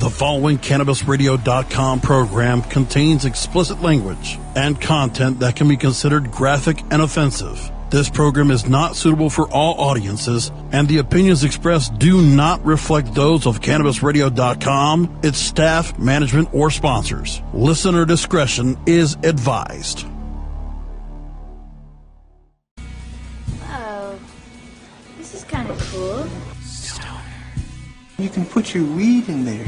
The following CannabisRadio.com program contains explicit language and content that can be considered graphic and offensive. This program is not suitable for all audiences, and the opinions expressed do not reflect those of CannabisRadio.com, its staff, management, or sponsors. Listener discretion is advised. Oh, this is kind of cool. You can put your weed in there.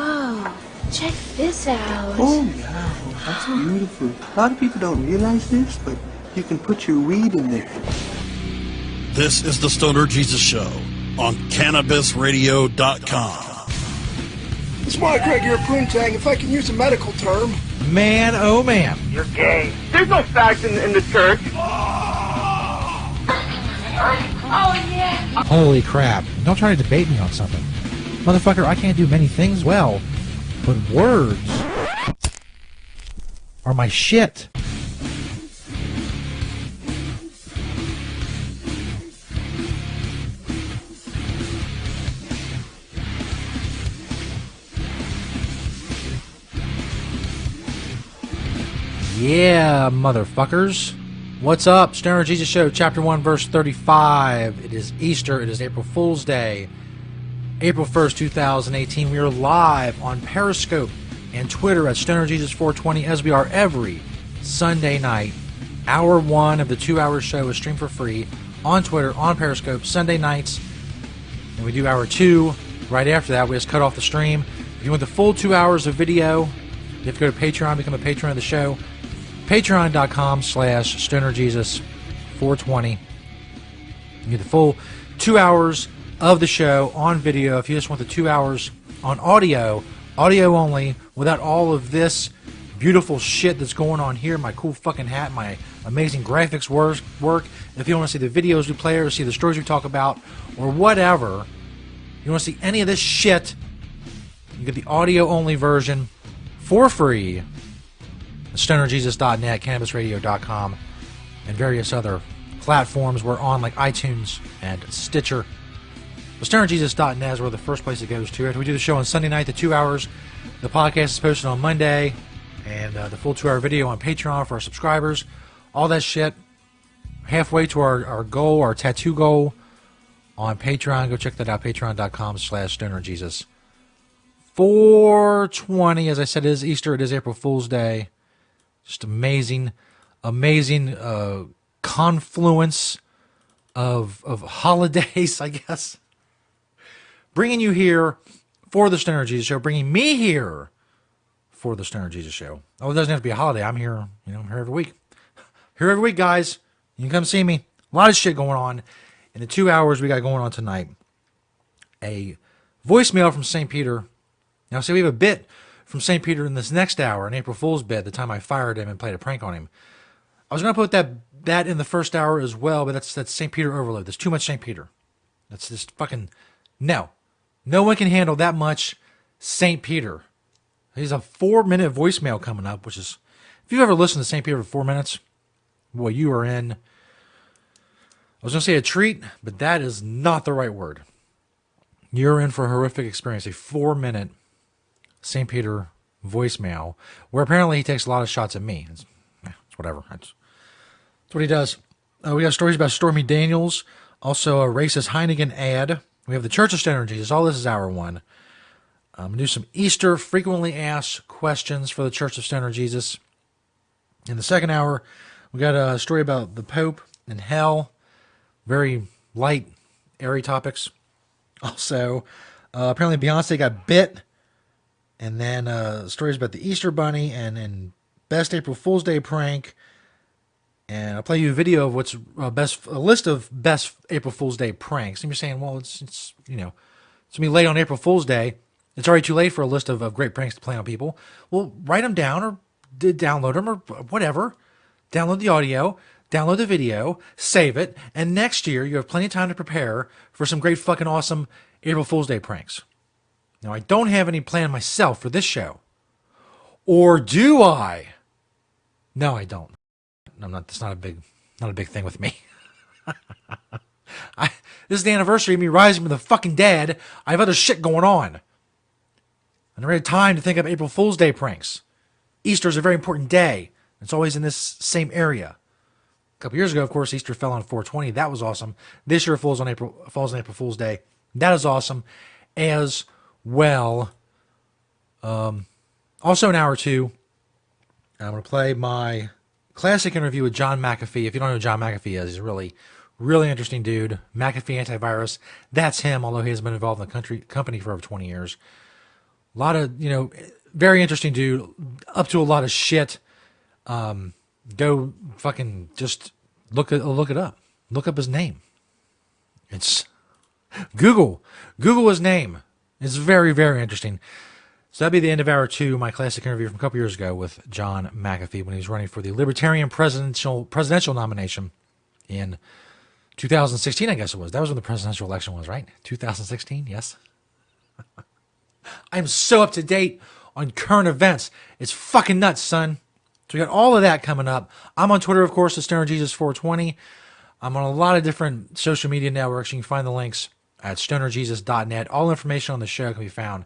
Oh, check this out. Oh, yeah. That's beautiful. A lot of people don't realize this, but you can put your weed in there. This is the Stoner Jesus Show on CannabisRadio.com. It's my Greg here, Poontang, if I can use a medical term. Man, oh man. You're gay. There's no facts in the church. Oh, yeah. Holy crap. Don't try to debate me on something. Motherfucker, I can't do many things well, but words are my shit. Yeah, motherfuckers. What's up? Stoner Jesus Show, Chapter 1, Verse 35. It is Easter. It is April Fool's Day. April 1st, 2018. We are live on Periscope and Twitter at Stoner Jesus 420, as we are every Sunday night. Hour 1 of the 2-hour show is streamed for free on Twitter, on Periscope, Sunday nights. And we do Hour 2 right after that. We just cut off the stream. If you want the full 2 hours of video, you have to go to Patreon, become a patron of the show. Patreon.com/StonerJesus420. You get the full 2 hours of the show on video. If you just want the 2 hours on audio only, without all of this beautiful shit that's going on here, my cool fucking hat, my amazing graphics work. If you want to see the videos we play or see the stories we talk about or whatever, you want to see any of this shit, you get the audio only version for free. StonerJesus.net, CannabisRadio.com, and various other platforms we're on, like iTunes and Stitcher. But StonerJesus.net is where the first place it goes to. We do the show on Sunday night, the 2 hours. The podcast is posted on Monday, and the full 2-hour video on Patreon for our subscribers. All that shit. Halfway to our goal, our tattoo goal on Patreon. Go check that out, patreon.com/StonerJesus420. As I said, it is Easter. It is April Fool's Day. Just amazing confluence of holidays, I guess. Bringing you here for the Stoner Jesus Show. Bringing me here for the Stoner Jesus Show. Oh, it doesn't have to be a holiday. I'm here, I'm here every week. Here every week, guys. You can come see me. A lot of shit going on in the 2 hours we got going on tonight. A voicemail from St. Peter. Now, see, we have a bit from St. Peter in this next hour, an April Fool's bit, the time I fired him and played a prank on him. I was going to put that in the first hour as well, but that's St. Peter overload. There's too much St. Peter. That's just fucking... No. No one can handle that much St. Peter. He's a 4-minute voicemail coming up, which is... If you've ever listened to St. Peter for 4 minutes, boy, you are in... I was going to say a treat, but that is not the right word. You're in for a horrific experience. A 4-minute St. Peter voicemail, where apparently he takes a lot of shots at me. It's whatever. That's what he does. We got stories about Stormy Daniels, also a racist Heineken ad. We have the Church of Stoner Jesus. All this is hour 1. I'm going to do some Easter frequently asked questions for the Church of Stoner Jesus. In the second hour, we got a story about the Pope and hell. Very light, airy topics. Also, apparently Beyonce got bit. And then stories about the Easter Bunny and best April Fool's Day prank. And I'll play you a video of what's a list of best April Fool's Day pranks. And you're saying, well, it's it's going to be late on April Fool's Day. It's already too late for a list of great pranks to play on people. Well, write them down or download them or whatever. Download the audio, download the video, save it, and next year you have plenty of time to prepare for some great fucking awesome April Fool's Day pranks. Now, I don't have any plan myself for this show. Or do I? No, I don't. I'm not. That's not a big thing with me. This is the anniversary of me rising from the fucking dead. I have other shit going on. I never had time to think of April Fool's Day pranks. Easter is a very important day. It's always in this same area. A couple years ago, of course, Easter fell on 4/20. That was awesome. This year falls on April Fool's Day. That is awesome as well. Also, an hour or two, I'm going to play my classic interview with John McAfee. If you don't know who John McAfee is, he's a really, really interesting dude. McAfee Antivirus. That's him, although he has been involved in the company for over 20 years. A lot of, very interesting dude. Up to a lot of shit. Go fucking just look it up. Look up his name. It's Google his name. It's very, very interesting. So that'd be the end of hour 2, my classic interview from a couple years ago with John McAfee when he was running for the Libertarian presidential nomination in 2016, I guess it was. That was when the presidential election was, right? 2016, yes. I'm so up to date on current events. It's fucking nuts, son. So we got all of that coming up. I'm on Twitter, of course, at StonerJesus420. I'm on a lot of different social media networks. You can find the links at stonerjesus.net. All information on the show can be found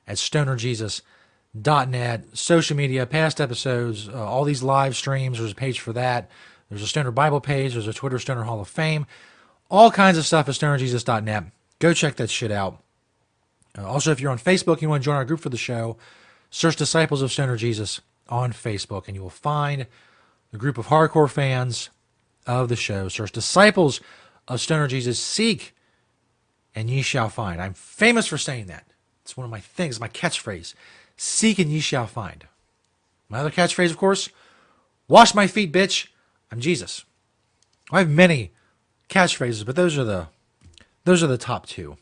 at stonerjesus.net. Social media, past episodes, all these live streams. There's a page for that. There's a Stoner Bible page. There's a Twitter Stoner Hall of Fame. All kinds of stuff at stonerjesus.net. Go check that shit out. Also, if you're on Facebook and you want to join our group for the show, search Disciples of Stoner Jesus on Facebook, and you will find the group of hardcore fans of the show. Search Disciples of Stoner Jesus. Seek, and ye shall find. I'm famous for saying that. It's one of my things, my catchphrase. Seek, and ye shall find. My other catchphrase, of course, wash my feet, bitch. I'm Jesus. I have many catchphrases, but those are the top 2.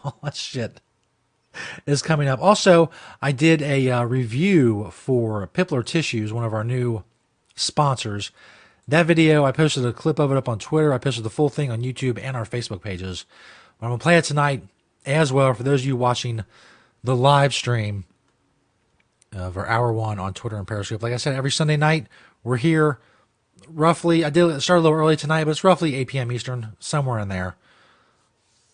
All that shit is coming up. Also, I did a review for Pipler Tissues, one of our new sponsors. That video, I posted a clip of it up on Twitter. I posted the full thing on YouTube and our Facebook pages. I'm going to play it tonight as well for those of you watching the live stream of our hour 1 on Twitter and Periscope. Like I said, every Sunday night, we're here roughly, I started a little early tonight, but it's roughly 8 p.m. Eastern, somewhere in there.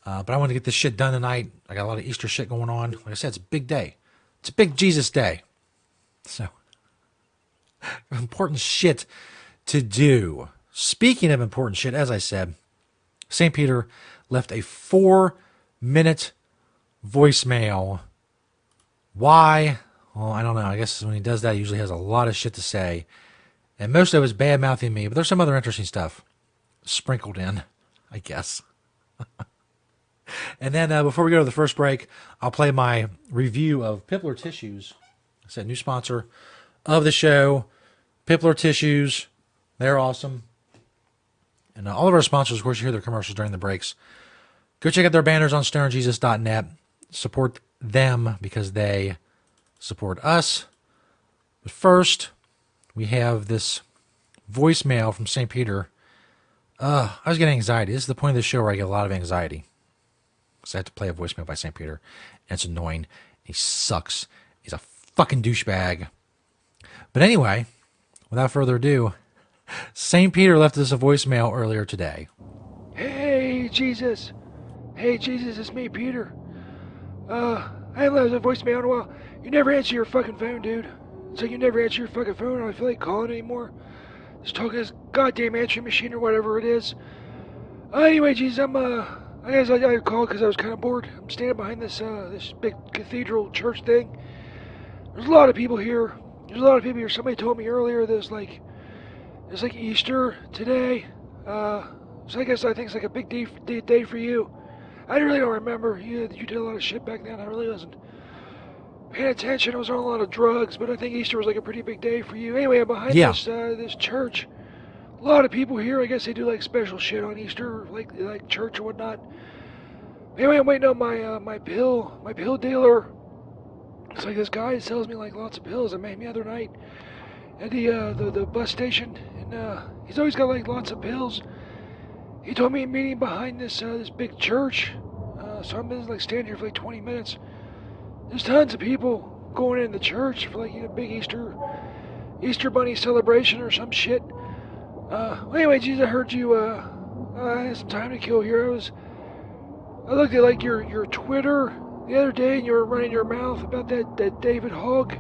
But I want to get this shit done tonight. I got a lot of Easter shit going on. Like I said, it's a big day. It's a big Jesus day. So, important shit to do. Speaking of important shit, as I said, St. Peter left a 4-minute voicemail. Why? Well, I don't know. I guess when he does that, he usually has a lot of shit to say. And most of it is bad-mouthing me, but there's some other interesting stuff sprinkled in, I guess. And then before we go to the first break, I'll play my review of Pipler Tissues. It's a new sponsor of the show. Pipler Tissues. They're awesome. And all of our sponsors, of course, you hear their commercials during the breaks. Go check out their banners on stonerjesus.net. Support them because they support us. But first, we have this voicemail from St. Peter. I was getting anxiety. This is the point of the show where I get a lot of anxiety. Because I have to play a voicemail by St. Peter. And it's annoying. He sucks. He's a fucking douchebag. But anyway, without further ado, St. Peter left us a voicemail earlier today. Hey, Jesus. Hey, Jesus, it's me, Peter. I haven't left a voicemail in a while. You never answer your fucking phone, dude. It's like you never answer your fucking phone. I don't feel like calling anymore. Just talking to this goddamn answering machine or whatever it is. Anyway, Jesus, I guess I called because I was kind of bored. I'm standing behind this big cathedral church thing. There's a lot of people here. Somebody told me earlier there's like Easter today. So I think it's like a big day for you. I really don't remember. You did a lot of shit back then. I really wasn't paying attention. I was on a lot of drugs, but I think Easter was like a pretty big day for you. Anyway, I'm behind this church. A lot of people here. I guess they do like special shit on Easter, like church or whatnot. Anyway, I'm waiting on my pill dealer. It's like this guy sells me like lots of pills. I met him the other night at the bus station, and he's always got like lots of pills. He told me a meeting behind this big church. So I'm just like standing here for like 20 minutes. There's tons of people going in the church for like a big Easter bunny celebration or some shit. Anyway, Jesus, I heard you. I had some time to kill here. I looked at like your Twitter the other day, and you were running your mouth about that David Hogg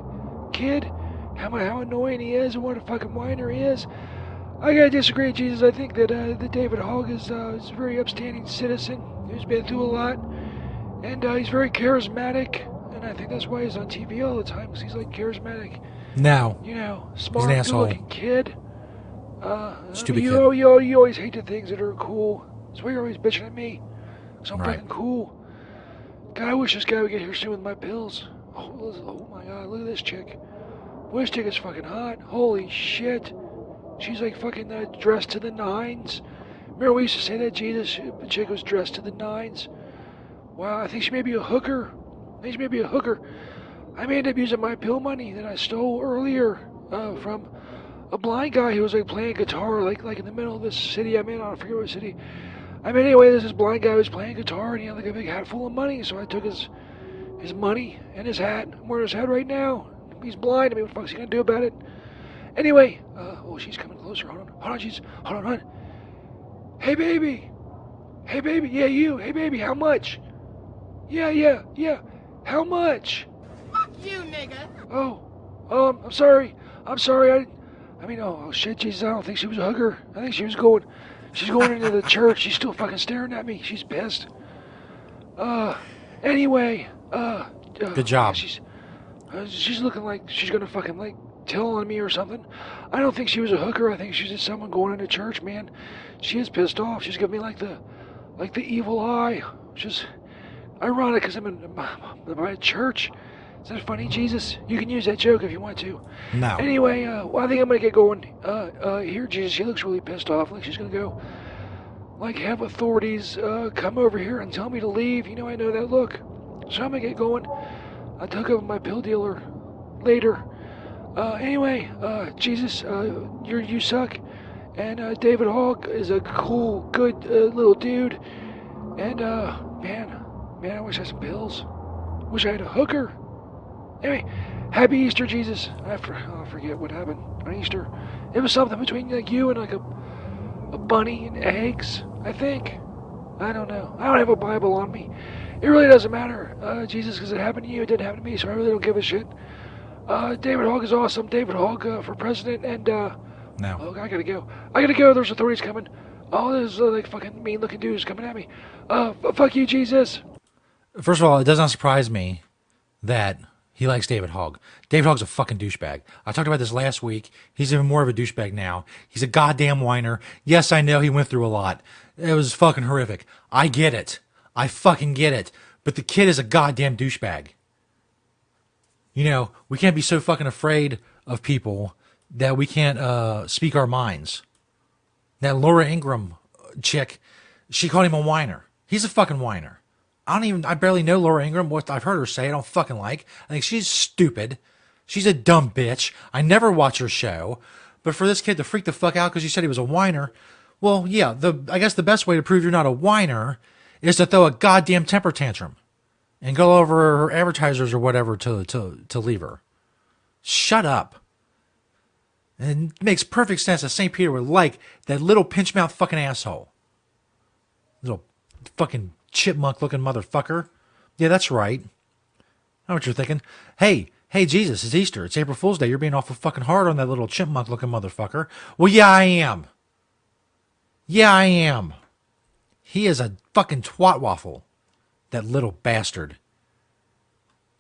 kid, how annoying he is, and what a fucking whiner he is. I gotta disagree, Jesus. I think that David Hogg is a very upstanding citizen who's been through a lot, and he's very charismatic, and I think that's why he's on TV all the time, because he's like charismatic. No. You know, He's smart, an asshole. good-looking kid. Stupid you, kid. You always hate the things that are cool. That's why you're always bitching at me. So I'm Right. fucking cool. God, I wish this guy would get here soon with my pills. Oh my God, look at this chick. Boy, this chick is fucking hot. Holy shit. She's like fucking dressed to the nines. Remember we used to say that, Jesus? The chick was dressed to the nines. Wow, I think she may be a hooker. I may end up using my pill money that I stole earlier from a blind guy who was like playing guitar like in the middle of this city I'm in. I forget what city. I mean, anyway, this blind guy was playing guitar, and he had like a big hat full of money. So I took his money and his hat. I'm wearing his hat right now. He's blind. I mean, what the fuck's he gonna do about it? Anyway, oh, she's coming closer. Hold on, jeez. Hold on. Hey, baby. Yeah, you. Hey, baby, how much? Yeah. How much? Fuck you, nigga. Oh, I'm sorry. I mean, oh shit, Jesus, I don't think she was a hooker. I think she's going into the church. She's still fucking staring at me. She's pissed. Anyway, Good job. She's looking like she's gonna fucking like tell on me or something. I don't think she was a hooker. I think she's just someone going into church, man. She is pissed off. She's giving me like the evil eye. Which is ironic because I'm in my church. Is that funny, Jesus? You can use that joke if you want to. No. Anyway, well, I think I'm gonna get going. Here, Jesus, she looks really pissed off. Like she's gonna go, like, have authorities come over here and tell me to leave. You know, I know that look. So I'm gonna get going. I took up my pill dealer later. Anyway, Jesus, you suck. And David Hogg is a cool, good little dude. And man, I wish I had some pills. Wish I had a hooker. Anyway, happy Easter, Jesus. I forget what happened on Easter. It was something between like you and like a bunny and eggs, I think. I don't know. I don't have a Bible on me. It really doesn't matter, Jesus, because it happened to you. It didn't happen to me, so I really don't give a shit. David Hogg is awesome. David Hogg for president, and No. oh, I gotta go. There's authorities coming. Oh, there's like fucking mean-looking dudes coming at me. Fuck you, Jesus. First of all, it does not surprise me that he likes David Hogg. David Hogg's a fucking douchebag. I talked about this last week. He's even more of a douchebag now. He's a goddamn whiner. Yes, I know he went through a lot. It was fucking horrific. I get it. I fucking get it. But the kid is a goddamn douchebag. You know, we can't be so fucking afraid of people that we can't speak our minds. That Laura Ingraham chick, she called him a whiner. He's a fucking whiner. I barely know Laura Ingraham. What I've heard her say, I don't fucking like. I think she's stupid. She's a dumb bitch. I never watch her show. But for this kid to freak the fuck out because he said he was a whiner, well, yeah, I guess the best way to prove you're not a whiner is to throw a goddamn temper tantrum and go over her advertisers or whatever to leave her. Shut up. And it makes perfect sense that St. Peter would like that little pinch mouth fucking asshole. Little fucking chipmunk looking motherfucker. Yeah, that's right. I know what you're thinking. Hey, Jesus, it's Easter. It's April Fool's Day. You're being awful fucking hard on that little chipmunk looking motherfucker. Well, yeah, I am. He is a fucking twat waffle. That little bastard.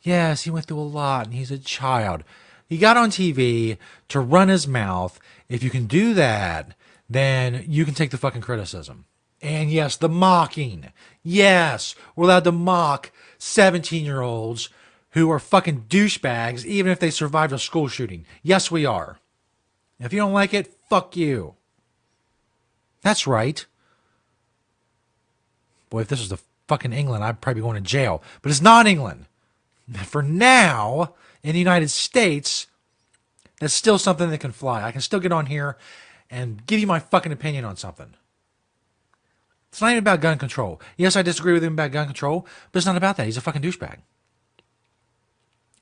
Yes, he went through a lot and he's a child. He got on TV to run his mouth. If you can do that, then you can take the fucking criticism. And yes, the mocking. Yes, we're allowed to mock 17-year-olds who are fucking douchebags, even if they survived a school shooting. Yes, we are. If you don't like it, fuck you. That's right. Boy, if this was the fucking England, I'd probably be going to jail. But it's not England. For now, in the United States, that's still something that can fly. I can still get on here and give you my fucking opinion on something. It's not even about gun control. Yes, I disagree with him about gun control, but it's not about that. He's a fucking douchebag.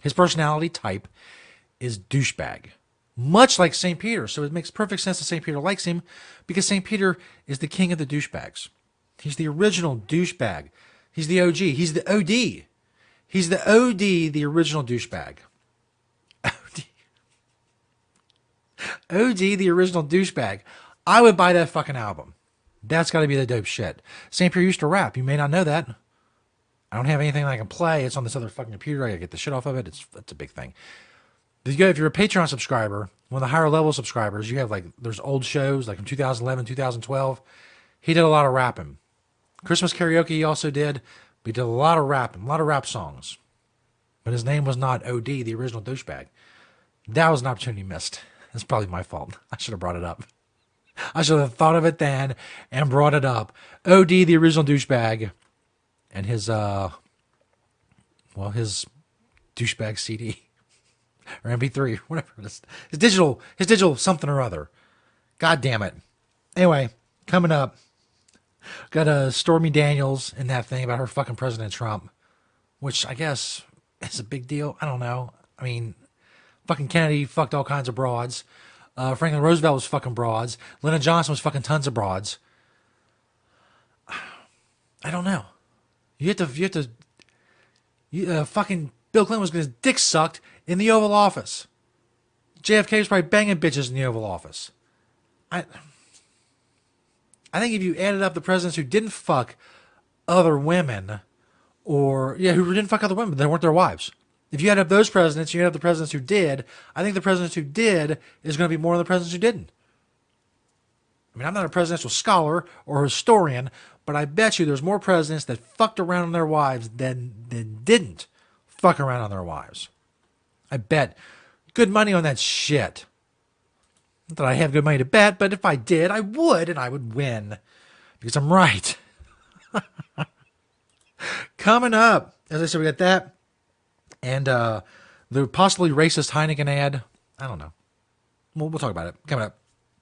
His personality type is douchebag. Much like St. Peter. So it makes perfect sense that St. Peter likes him because St. Peter is the king of the douchebags. He's the original douchebag. He's the OG. He's the OD. He's the OD, the original douchebag. OD. OD, the original douchebag. I would buy that fucking album. That's got to be the dope shit. St. Pierre used to rap. You may not know that. I don't have anything that I can play. It's on this other fucking computer. I got to get the shit off of it. It's a big thing. If you're a Patreon subscriber, one of the higher level subscribers, you have like, there's old shows like from 2011, 2012. He did a lot of rapping. Christmas karaoke he also did. But he did a lot of rapping, a lot of rap songs. But his name was not OD, the original douchebag. That was an opportunity missed. That's probably my fault. I should have brought it up. I should have thought of it then and brought it up. OD, the original douchebag, and his douchebag CD or MP3, whatever it is. His digital something or other. God damn it. Anyway, coming up, got Stormy Daniels in that thing about her fucking President Trump, which I guess is a big deal. I don't know. I mean, fucking Kennedy fucked all kinds of broads. Franklin Roosevelt was fucking broads. Lyndon Johnson was fucking tons of broads. I don't know. Fucking Bill Clinton was getting his dick sucked in the Oval Office. JFK was probably banging bitches in the Oval Office. I think if you added up the presidents who didn't fuck other women, who didn't fuck other women, they weren't their wives. If you add up those presidents, you add up the presidents who did, I think the presidents who did is going to be more than the presidents who didn't. I mean, I'm not a presidential scholar or historian, but I bet you there's more presidents that fucked around on their wives than didn't fuck around on their wives. I bet good money on that shit. Not that I have good money to bet, but if I did, I would, and I would win. Because I'm right. Coming up, as I said, we got that. And the possibly racist Heineken ad. I don't know. We'll talk about it. Coming up.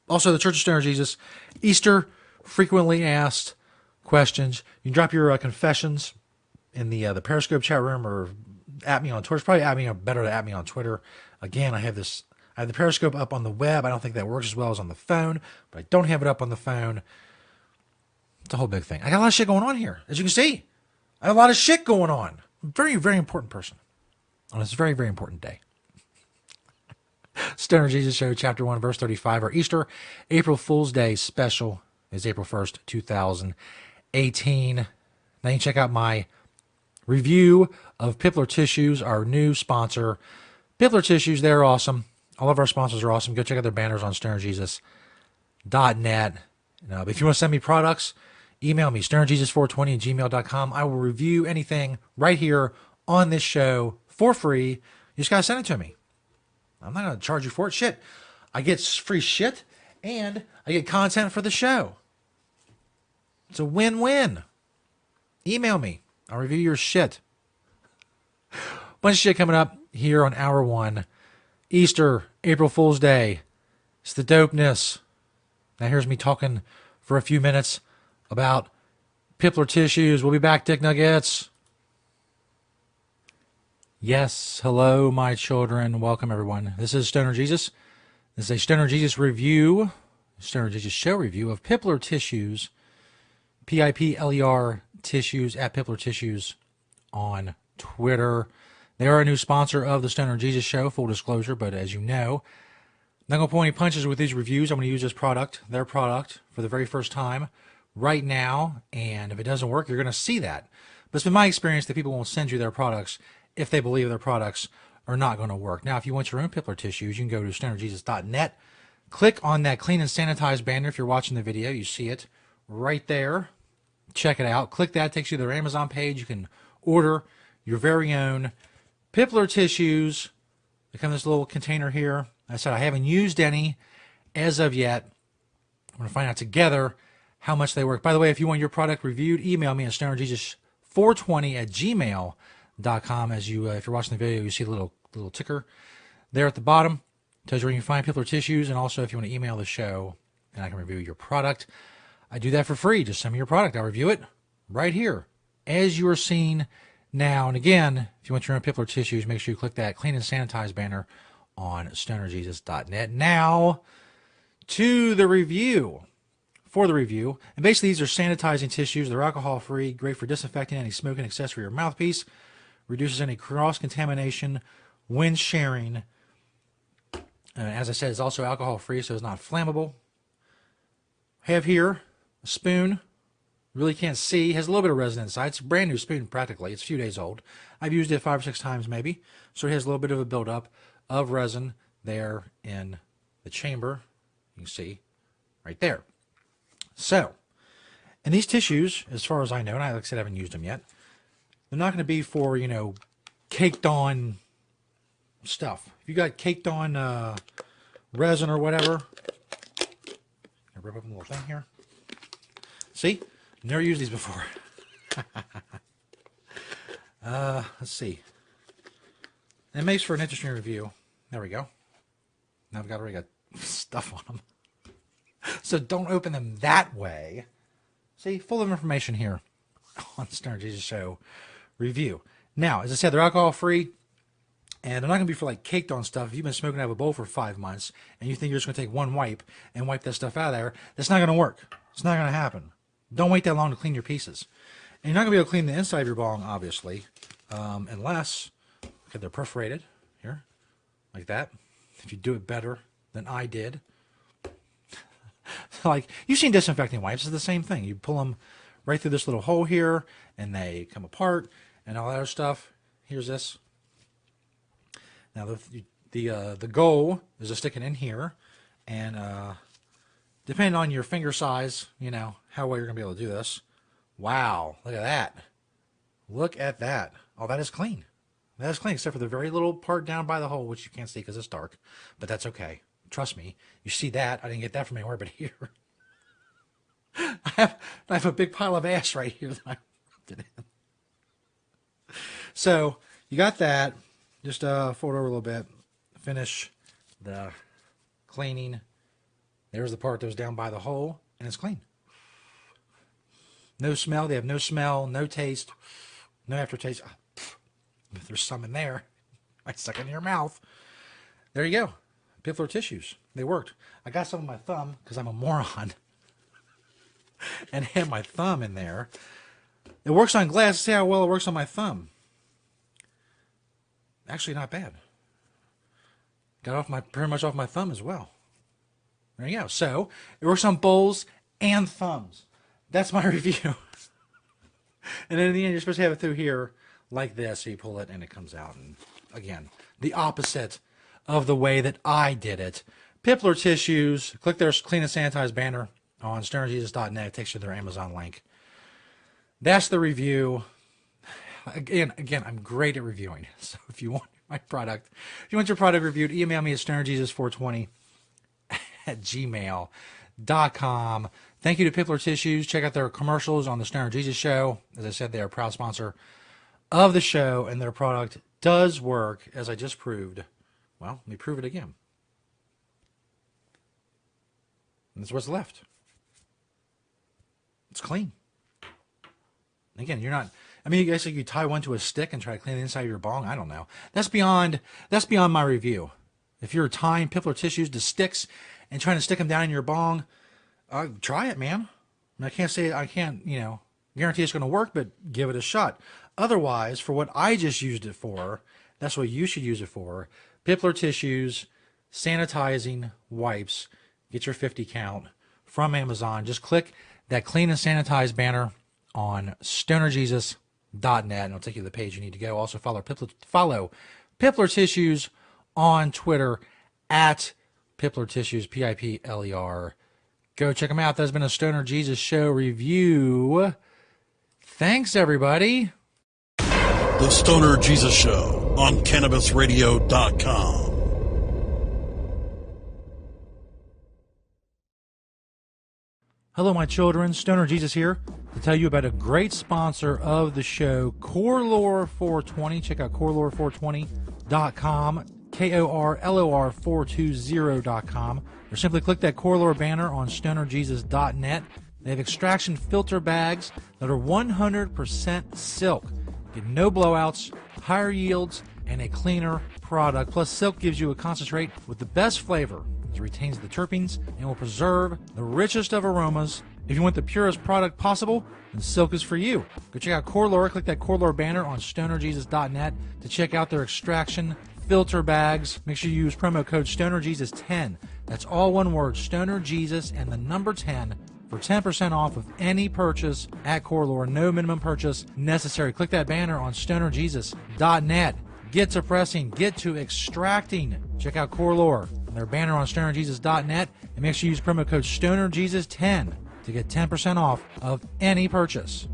Also, the Church of Stoner Jesus. Easter, frequently asked questions. You can drop your confessions in the Periscope chat room or at me on Twitter. It's probably better to at me on Twitter. Again, I have the Periscope up on the web. I don't think that works as well as on the phone, but I don't have it up on the phone. It's a whole big thing. I got a lot of shit going on here. As you can see, I have a lot of shit going on. I'm a very, very important person on this very, very important day. Stoner Jesus Show, Chapter 1, Verse 35. Our Easter, April Fool's Day special is April 1st, 2018. Now you can check out my review of Pipler Tissues, our new sponsor. Pipler Tissues, they're awesome. All of our sponsors are awesome. Go check out their banners on stonerjesus.net. But if you want to send me products, email me, stonerjesus420@gmail.com. I will review anything right here on this show for free. You just got to send it to me. I'm not going to charge you for it. Shit. I get free shit and I get content for the show. It's a win-win. Email me. I'll review your shit. Bunch of shit coming up here on Hour 1. Easter, April Fool's Day. It's the dopeness. Now here's me talking for a few minutes about Pipler Tissues. We'll be back, Dick Nuggets. Yes, hello, my children. Welcome, everyone. This is Stoner Jesus. This is a Stoner Jesus review, Stoner Jesus show review of Pipler Tissues, Pipler Tissues, at Pipler Tissues on Twitter. They are a new sponsor of the Stoner Jesus Show, full disclosure, but as you know, I'm not going to pull any punches with these reviews. I'm going to use this product, their product, for the very first time right now, and if it doesn't work, you're going to see that. But it's been my experience that people won't send you their products if they believe their products are not going to work. Now, if you want your own Pipler Tissues, you can go to stonerjesus.net, click on that clean and sanitized banner. If you're watching the video, you see it right there. Check it out. Click that. It takes you to their Amazon page. You can order your very own Pipler Tissues. They come in this little container here. I said I haven't used any as of yet. I'm going to find out together how much they work. By the way, if you want your product reviewed, email me at stonerjesus420@gmail.com. As you, if you're watching the video, you see the little ticker there at the bottom. It tells you where you can find Pipler Tissues, and also if you want to email the show, and I can review your product. I do that for free. Just send me your product. I'll review it right here, as you are seeing now. And again, if you want your own Pipler Tissues, make sure you click that clean and sanitized banner on stonerjesus.net. Now, to the review for the review. And basically, these are sanitizing tissues. They're alcohol-free, great for disinfecting any smoking accessory or mouthpiece, reduces any cross-contamination when sharing. As I said, it's also alcohol-free, so it's not flammable. Have here a spoon. Really can't see. Has a little bit of resin inside. It's a brand new spoon practically. It's a few days old. I've used it 5 or 6 times maybe. So it has a little bit of a buildup of resin there in the chamber. You can see right there. So, and these tissues, as far as I know, and like I said, I haven't used them yet, they're not going to be for, you know, caked on stuff. If you got caked on resin or whatever, I rip up a little thing here. See? Never used these before. Let's see. It makes for an interesting review. There we go. Now I've already got stuff on them. So don't open them that way. See, full of information here on Stoner Jesus Show review. Now, as I said, they're alcohol-free, and they're not going to be for like caked on stuff. If you've been smoking out of a bowl for 5 months, and you think you're just going to take one wipe and wipe that stuff out of there, that's not going to work. It's not going to happen. Don't wait that long to clean your pieces. And you're not going to be able to clean the inside of your bong, obviously, unless, okay, they're perforated here, like that. If you do it better than I did. Like, you've seen disinfecting wipes. It's the same thing. You pull them right through this little hole here, and they come apart, and all that other stuff. Here's this. Now, the goal is to stick it in here, and depending on your finger size, you know, how well you're going to be able to do this. Wow, look at that. Look at that. Oh, that is clean. That is clean, except for the very little part down by the hole, which you can't see because it's dark. But that's okay. Trust me. You see that. I didn't get that from anywhere but here. I have a big pile of ash right here that I rubbed it in. So, you got that. Just fold it over a little bit. Finish the cleaning. There's the part that was down by the hole, and it's clean. No smell. They have no smell, no taste, no aftertaste. If there's some in there, I stuck it in your mouth. There you go. Piffler tissues. They worked. I got some on my thumb because I'm a moron. And had my thumb in there. It works on glass. Let's see how well it works on my thumb. Actually, not bad. Got pretty much off my thumb as well. There you go. So, it works on bowls and thumbs. That's my review. And then in the end, you're supposed to have it through here like this. So you pull it and it comes out. And again, the opposite of the way that I did it. Piffler tissues. Click their Clean and Sanitize banner on stonerjesus.net. It takes you to their Amazon link. That's the review. Again, I'm great at reviewing. So if you want my product, if you want your product reviewed, email me at stonerjesus420 at gmail.com. Thank you to Piffler Tissues. Check out their commercials on the Stoner Jesus Show. As I said, they are a proud sponsor of the show, and their product does work, as I just proved. Well, let me prove it again. And that's what's left. It's clean. Again, you're not... I mean, you guys think you tie one to a stick and try to clean the inside of your bong? I don't know. That's beyond my review. If you're tying Piffler tissues to sticks and trying to stick them down in your bong, try it, man. I can't, you know, guarantee it's going to work, but give it a shot. Otherwise, for what I just used it for, that's what you should use it for. Piffler tissues, sanitizing wipes. Get your 50 count from Amazon. Just click that Clean and Sanitize banner on stonerjesus.net, and it'll take you to the page you need to go. Also, follow Piffler Tissues on Twitter at Piffler Tissues, Pipler. Go check them out. That's been a Stoner Jesus Show review. Thanks, everybody. The Stoner Jesus Show on CannabisRadio.com. Hello, my children. Stoner Jesus here to tell you about a great sponsor of the show, Corelore420. Check out Corelore420.com, KORLOR420.com, or simply click that Corelore banner on stonerjesus.net. They have extraction filter bags that are 100% silk. Get no blowouts, higher yields, and a cleaner product. Plus, silk gives you a concentrate with the best flavor. It retains the terpenes and will preserve the richest of aromas. If you want the purest product possible, then Silk is for you. Go check out Core Lore. Click that Core Lore banner on stonerjesus.net to check out their extraction filter bags. Make sure you use promo code StonerJesus10. That's all one word, StonerJesus and the number 10 for 10% off of any purchase at Core Lore. No minimum purchase necessary. Click that banner on stonerjesus.net. Get to pressing. Get to extracting. Check out Core Lore and their banner on stonerjesus.net. And make sure you use promo code StonerJesus10 to get 10% off of any purchase.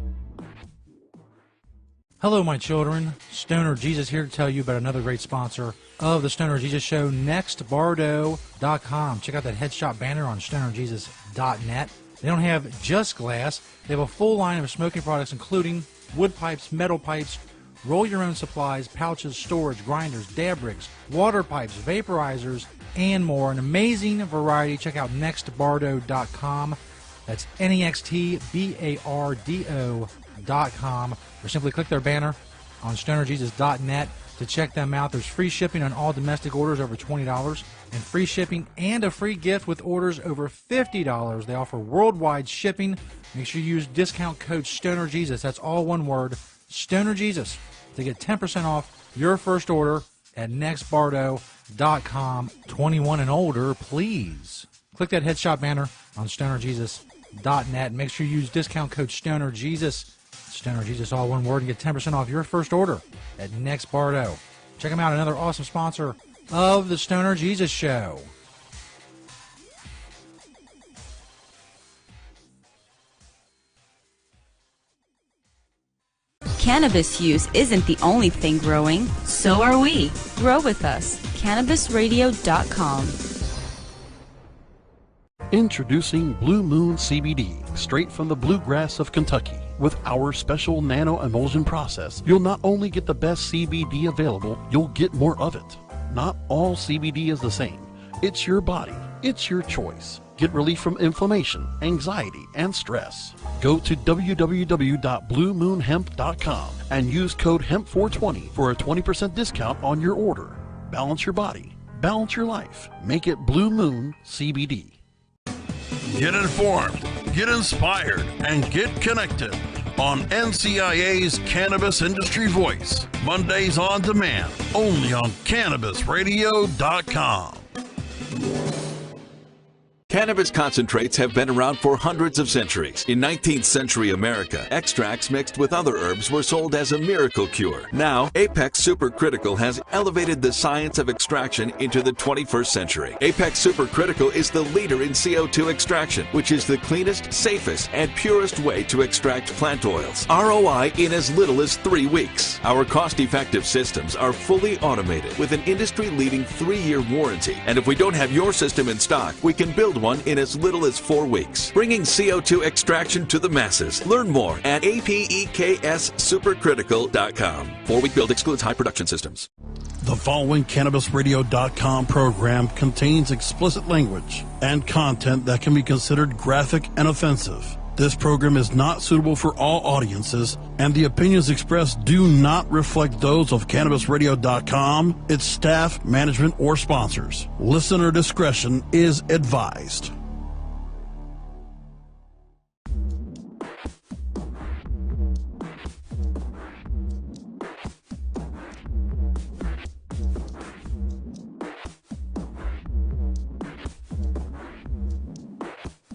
Hello, my children. Stoner Jesus here to tell you about another great sponsor of the Stoner Jesus Show, NextBardo.com. Check out that headshot banner on stonerjesus.net. They don't have just glass. They have a full line of smoking products, including wood pipes, metal pipes, roll your own supplies, pouches, storage, grinders, dab rigs, water pipes, vaporizers, and more. An amazing variety. Check out NextBardo.com. That's NextBardo.com. Or simply click their banner on stonerjesus.net to check them out. There's free shipping on all domestic orders over $20 and free shipping and a free gift with orders over $50. They offer worldwide shipping. Make sure you use discount code StonerJesus. That's all one word, StonerJesus, to get 10% off your first order at nextbardo.com. 21 and older, please. Click that headshot banner on stonerjesus.net. Make sure you use discount code StonerJesus. StonerJesus, all one word, and get 10% off your first order at Next Bardo. Check them out, another awesome sponsor of the Stoner Jesus Show. Cannabis use isn't the only thing growing, so are we. Grow with us. CannabisRadio.com. Introducing Blue Moon CBD, straight from the bluegrass of Kentucky. With our special nano emulsion process, you'll not only get the best CBD available, you'll get more of it. Not all CBD is the same. It's your body. It's your choice. Get relief from inflammation, anxiety, and stress. Go to www.bluemoonhemp.com and use code HEMP420 for a 20% discount on your order. Balance your body. Balance your life. Make it Blue Moon CBD. Get informed, get inspired, and get connected on NCIA's Cannabis Industry Voice. Mondays on demand, only on CannabisRadio.com. Cannabis concentrates have been around for hundreds of centuries. In 19th century America, extracts mixed with other herbs were sold as a miracle cure. Now, Apex Supercritical has elevated the science of extraction into the 21st century. Apex Supercritical is the leader in CO2 extraction, which is the cleanest, safest, and purest way to extract plant oils. ROI in as little as 3 weeks. Our cost-effective systems are fully automated with an industry-leading 3-year warranty. And if we don't have your system in stock, we can build one in as little as 4 weeks, bringing CO2 extraction to the masses. Learn more at APEKSSupercritical.com. 4-week build excludes high production systems. The following CannabisRadio.com program contains explicit language and content that can be considered graphic and offensive. This program is not suitable for all audiences, and the opinions expressed do not reflect those of CannabisRadio.com, its staff, management, or sponsors. Listener discretion is advised.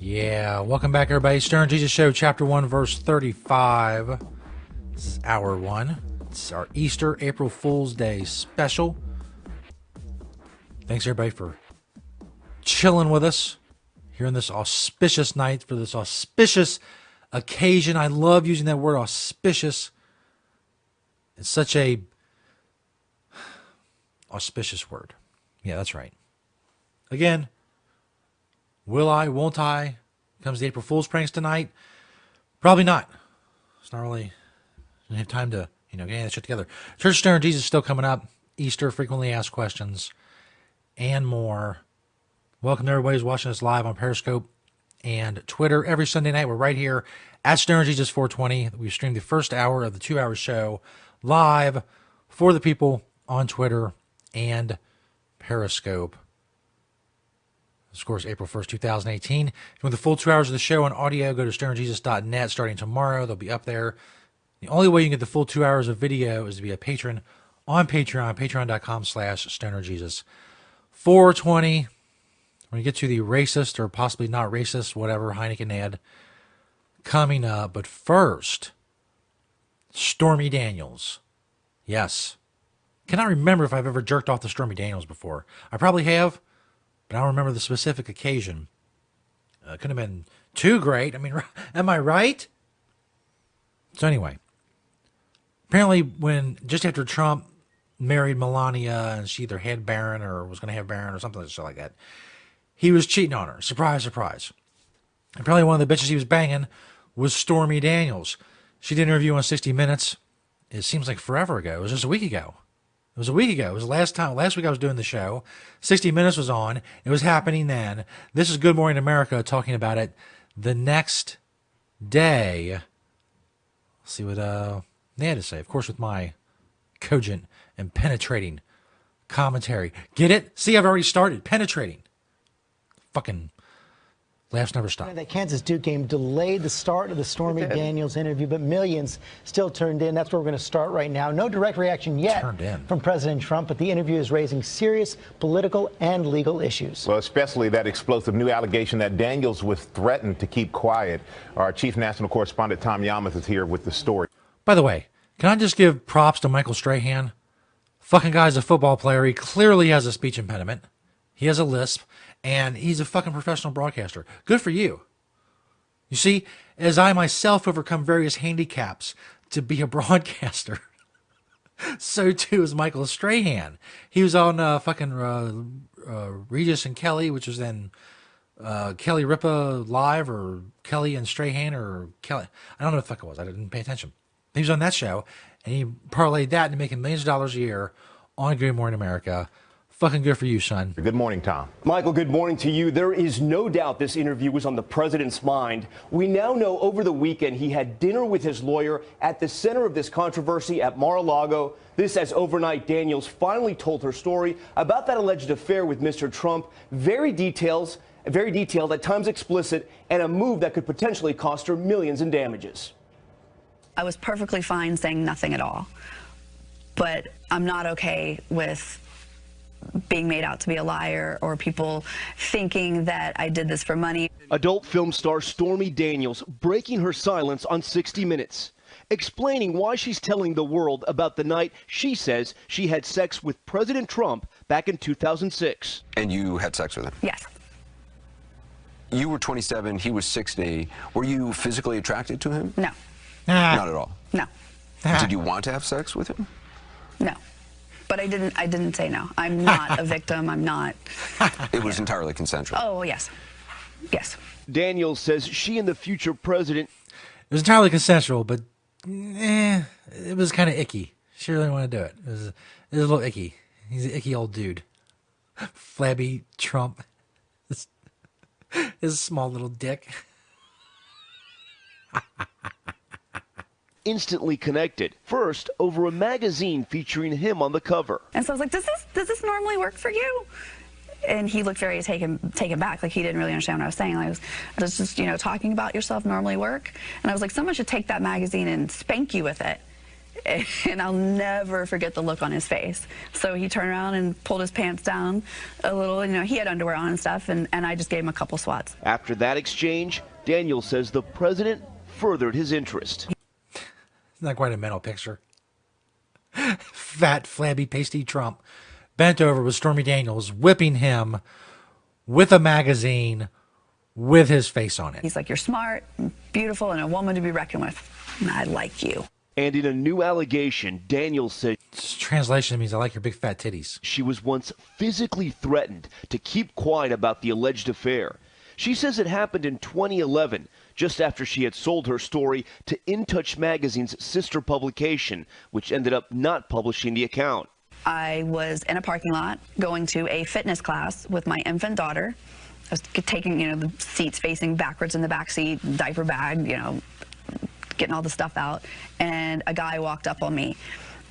Yeah, welcome back, everybody. Stern Jesus Show, Chapter 1, Verse 35. This is Hour 1. It's our Easter, April Fool's Day special. Thanks, everybody, for chilling with us here on this auspicious night for this auspicious occasion. I love using that word, auspicious. It's such a auspicious word. Yeah, that's right. Again, will I, won't I? Comes the April Fool's pranks tonight? Probably not. It's not really, I don't have time to, get any of that shit together. Church of Stoner Jesus is still coming up. Easter, frequently asked questions, and more. Welcome to everybody who's watching us live on Periscope and Twitter every Sunday night. We're right here at Stoner Jesus 420. We stream the first hour of the 2-hour show live for the people on Twitter and Periscope. Of course, April 1st, 2018. If you want the full 2 hours of the show on audio, go to stonerjesus.net starting tomorrow. They'll be up there. The only way you can get the full 2 hours of video is to be a patron on Patreon, patreon.com/stonerjesus. 420. We're going to get to the racist or possibly not racist, whatever, Heineken ad coming up. But first, Stormy Daniels. Yes. Cannot remember if I've ever jerked off to Stormy Daniels before. I probably have, but I don't remember the specific occasion. Couldn't have been too great. I mean, am I right? So anyway, apparently when just after Trump married Melania and she either had Barron or was going to have Barron or something like that, he was cheating on her. Surprise, surprise. Apparently one of the bitches he was banging was Stormy Daniels. She did an interview on 60 Minutes. It seems like forever ago. It was just a week ago. It was a week ago. It was last week I was doing the show. 60 Minutes was on. It was happening then. This is Good Morning America talking about it the next day. Let's see what they had to say. Of course, with my cogent and penetrating commentary. Get it? See, I've already started. Penetrating. Fucking laughs never stop. That Kansas Duke game delayed the start of the Stormy Daniels interview, but millions still turned in. That's where we're going to start right now. No direct reaction yet from President Trump, but the interview is raising serious political and legal issues. Well, especially that explosive new allegation that Daniels was threatened to keep quiet. Our chief national correspondent, Tom Yarmuth, is here with the story. By the way, can I just give props to Michael Strahan? Fucking guy's a football player. He clearly has a speech impediment. He has a lisp. And he's a fucking professional broadcaster. Good for you. You see, as I myself overcome various handicaps to be a broadcaster, so too is Michael Strahan. He was on Regis and Kelly, which was then Kelly Ripa Live or Kelly and Strahan or Kelly. I don't know what the fuck it was. I didn't pay attention. He was on that show, and he parlayed that into making millions of dollars a year on Good Morning America. Fucking good for you, son. Good morning, Tom. Michael, good morning to you. There is no doubt this interview was on the president's mind. We now know over the weekend he had dinner with his lawyer at the center of this controversy at Mar-a-Lago. This as overnight Daniels finally told her story about that alleged affair with Mr. Trump. Very detailed, at times explicit, and a move that could potentially cost her millions in damages. I was perfectly fine saying nothing at all, but I'm not okay with being made out to be a liar or people thinking that I did this for money. Adult film star Stormy Daniels breaking her silence on 60 Minutes, explaining why she's telling the world about the night she says she had sex with President Trump back in 2006. And you had sex with him? Yes. You were 27, he was 60. Were you physically attracted to him? No. Not at all? No. Did you want to have sex with him? No. But I didn't say no. I'm not a victim. I'm not. It was entirely consensual. Oh, yes. Yes. Daniels says she and the future president. It was entirely consensual, but it was kind of icky. She really wanted to do it. It was a little icky. He's an icky old dude. Flabby Trump. His small little dick. Instantly connected. First, over a magazine featuring him on the cover. And so I was like, does this normally work for you? And he looked very taken back, like he didn't really understand what I was saying. Like, does just, talking about yourself normally work? And I was like, someone should take that magazine and spank you with it. And I'll never forget the look on his face. So he turned around and pulled his pants down a little. He had underwear on and stuff, and I just gave him a couple swats. After that exchange, Daniels says the president furthered his interest. Not quite a mental picture. Fat, flabby, pasty Trump bent over with Stormy Daniels, whipping him with a magazine with his face on it. He's like, you're smart, beautiful, and a woman to be reckoned with. I like you. And in a new allegation, Daniels said... Translation means I like your big fat titties. She was once physically threatened to keep quiet about the alleged affair. She says it happened in 2011, just after she had sold her story to In Touch magazine's sister publication, which ended up not publishing the account. I was in a parking lot going to a fitness class with my infant daughter. I was taking, the seats facing backwards in the back seat, diaper bag, getting all the stuff out. And a guy walked up on me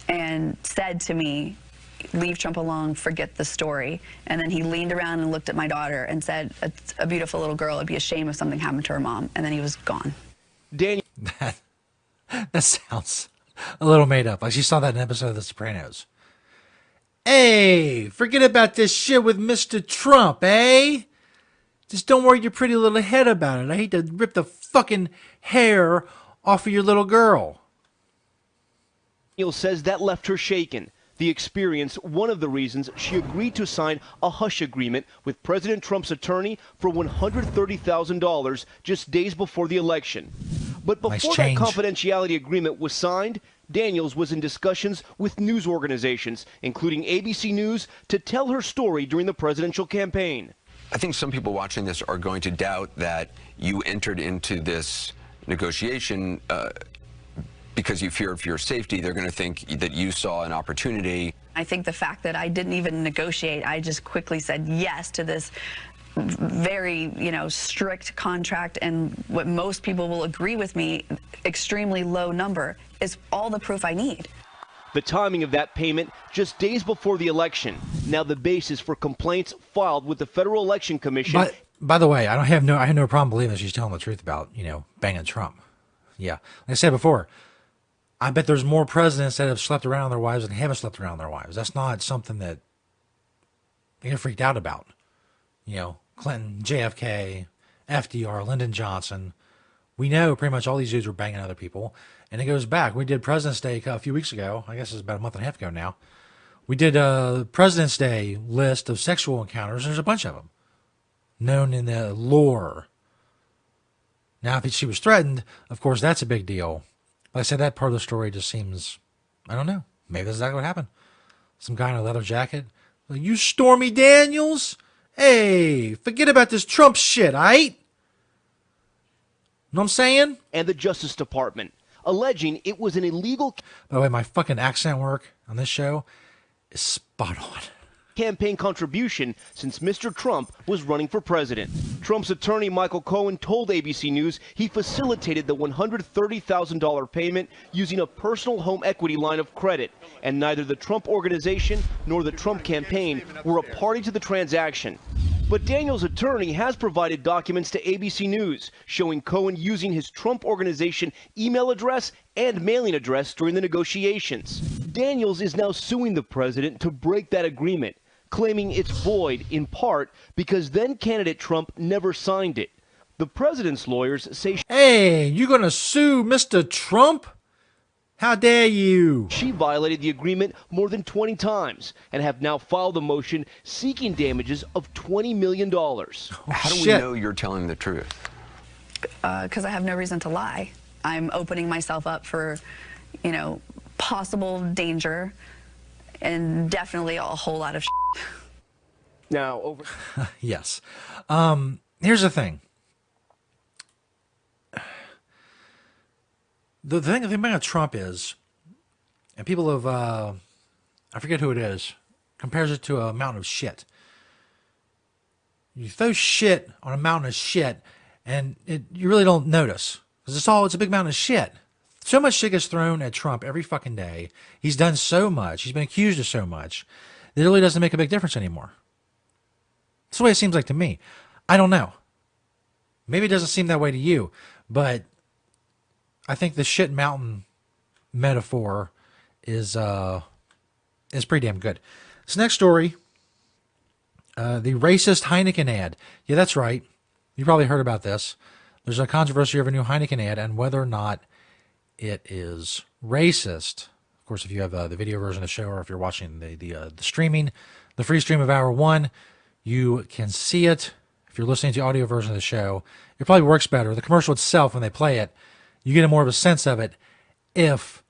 and said to me, leave Trump alone, forget the story. And then he leaned around and looked at my daughter and said, a beautiful little girl, it'd be a shame if something happened to her mom. And then he was gone. Daniel. That sounds a little made up. Like she saw that in an episode of The Sopranos. Hey, forget about this shit with Mr. Trump, eh? Just don't worry your pretty little head about it. I hate to rip the fucking hair off of your little girl. Daniel says that left her shaken. The experience, one of the reasons she agreed to sign a hush agreement with President Trump's attorney for $130,000 just days before the election. But before that confidentiality agreement was signed, Daniels was in discussions with news organizations, including ABC News, to tell her story during the presidential campaign. I think some people watching this are going to doubt that you entered into this negotiation because you fear for your safety. They're going to think that you saw an opportunity. I think the fact that I didn't even negotiate, I just quickly said yes to this very, strict contract, and what most people will agree with me, extremely low number, is all the proof I need. The timing of that payment just days before the election. Now the basis for complaints filed with the Federal Election Commission. By the way, I have no problem believing that she's telling the truth about, banging Trump. Yeah. Like I said before, I bet there's more presidents that have slept around their wives than haven't slept around their wives. That's not something that they get freaked out about. Clinton, JFK, FDR, Lyndon Johnson. We know pretty much all these dudes were banging other people. And it goes back. We did President's Day a few weeks ago. I guess it's about a month and a half ago now. We did a President's Day list of sexual encounters. There's a bunch of them known in the lore. Now, if she was threatened, of course, that's a big deal. Like I said, that part of the story just seems, I don't know. Maybe that's exactly what happened. Some guy in a leather jacket. Like, you Stormy Daniels? Hey, forget about this Trump shit, aight? Know what I'm saying? And the Justice Department, alleging it was an illegal... By the way, my fucking accent work on this show is spot on. ...campaign contribution since Mr. Trump was running for president. Trump's attorney, Michael Cohen, told ABC News he facilitated the $130,000 payment using a personal home equity line of credit, and neither the Trump organization nor the Trump campaign were a party to the transaction. But Daniels' attorney has provided documents to ABC News showing Cohen using his Trump organization email address and mailing address during the negotiations. Daniels is now suing the president to break that agreement, claiming it's void in part because then candidate Trump never signed it. The president's lawyers say, hey, you gonna sue Mr. Trump? How dare you? She violated the agreement more than 20 times and have now filed a motion seeking damages of $20 million. How do we know you're telling the truth? Because I have no reason to lie. I'm opening myself up for, possible danger and definitely a whole lot of shit. Now, over. Yes. Here's the thing. The thing about Trump is, and people have, I forget who it is, compares it to a mountain of shit. You throw shit on a mountain of shit, and you really don't notice. Because it's a big mountain of shit. So much shit gets thrown at Trump every fucking day. He's done so much. He's been accused of so much. That it really doesn't make a big difference anymore. That's the way it seems like to me. I don't know. Maybe it doesn't seem that way to you, but I think the shit mountain metaphor is pretty damn good. This next story, the racist Heineken ad. Yeah, that's right. You probably heard about this. There's a controversy over a new Heineken ad and whether or not it is racist. Of course, if you have the video version of the show or if you're watching the streaming, the free stream of Hour 1, you can see it. If you're listening to the audio version of the show, it probably works better. The commercial itself, when they play it, you get more of a sense of it if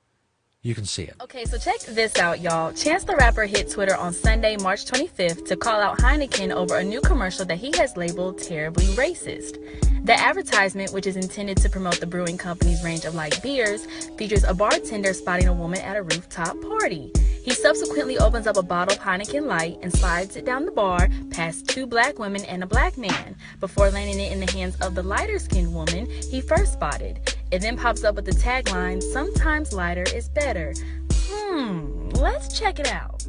you can see it. Okay, so check this out, y'all. Chance the Rapper hit Twitter on Sunday, March 25th to call out Heineken over a new commercial that he has labeled terribly racist. The advertisement, which is intended to promote the brewing company's range of light beers, features a bartender spotting a woman at a rooftop party. He subsequently opens up a bottle of Heineken Light and slides it down the bar past two black women and a black man before landing it in the hands of the lighter-skinned woman he first spotted. It then pops up with the tagline, "Sometimes lighter is better." Let's check it out.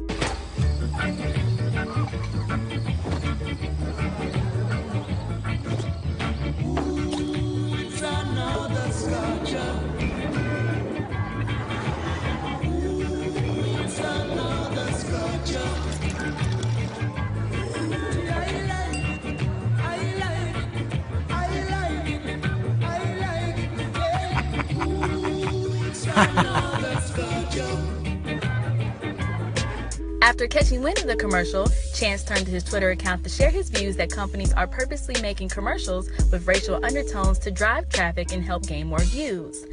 After catching wind of the commercial, Chance turned to his Twitter account to share his views that companies are purposely making commercials with racial undertones to drive traffic and help gain more views.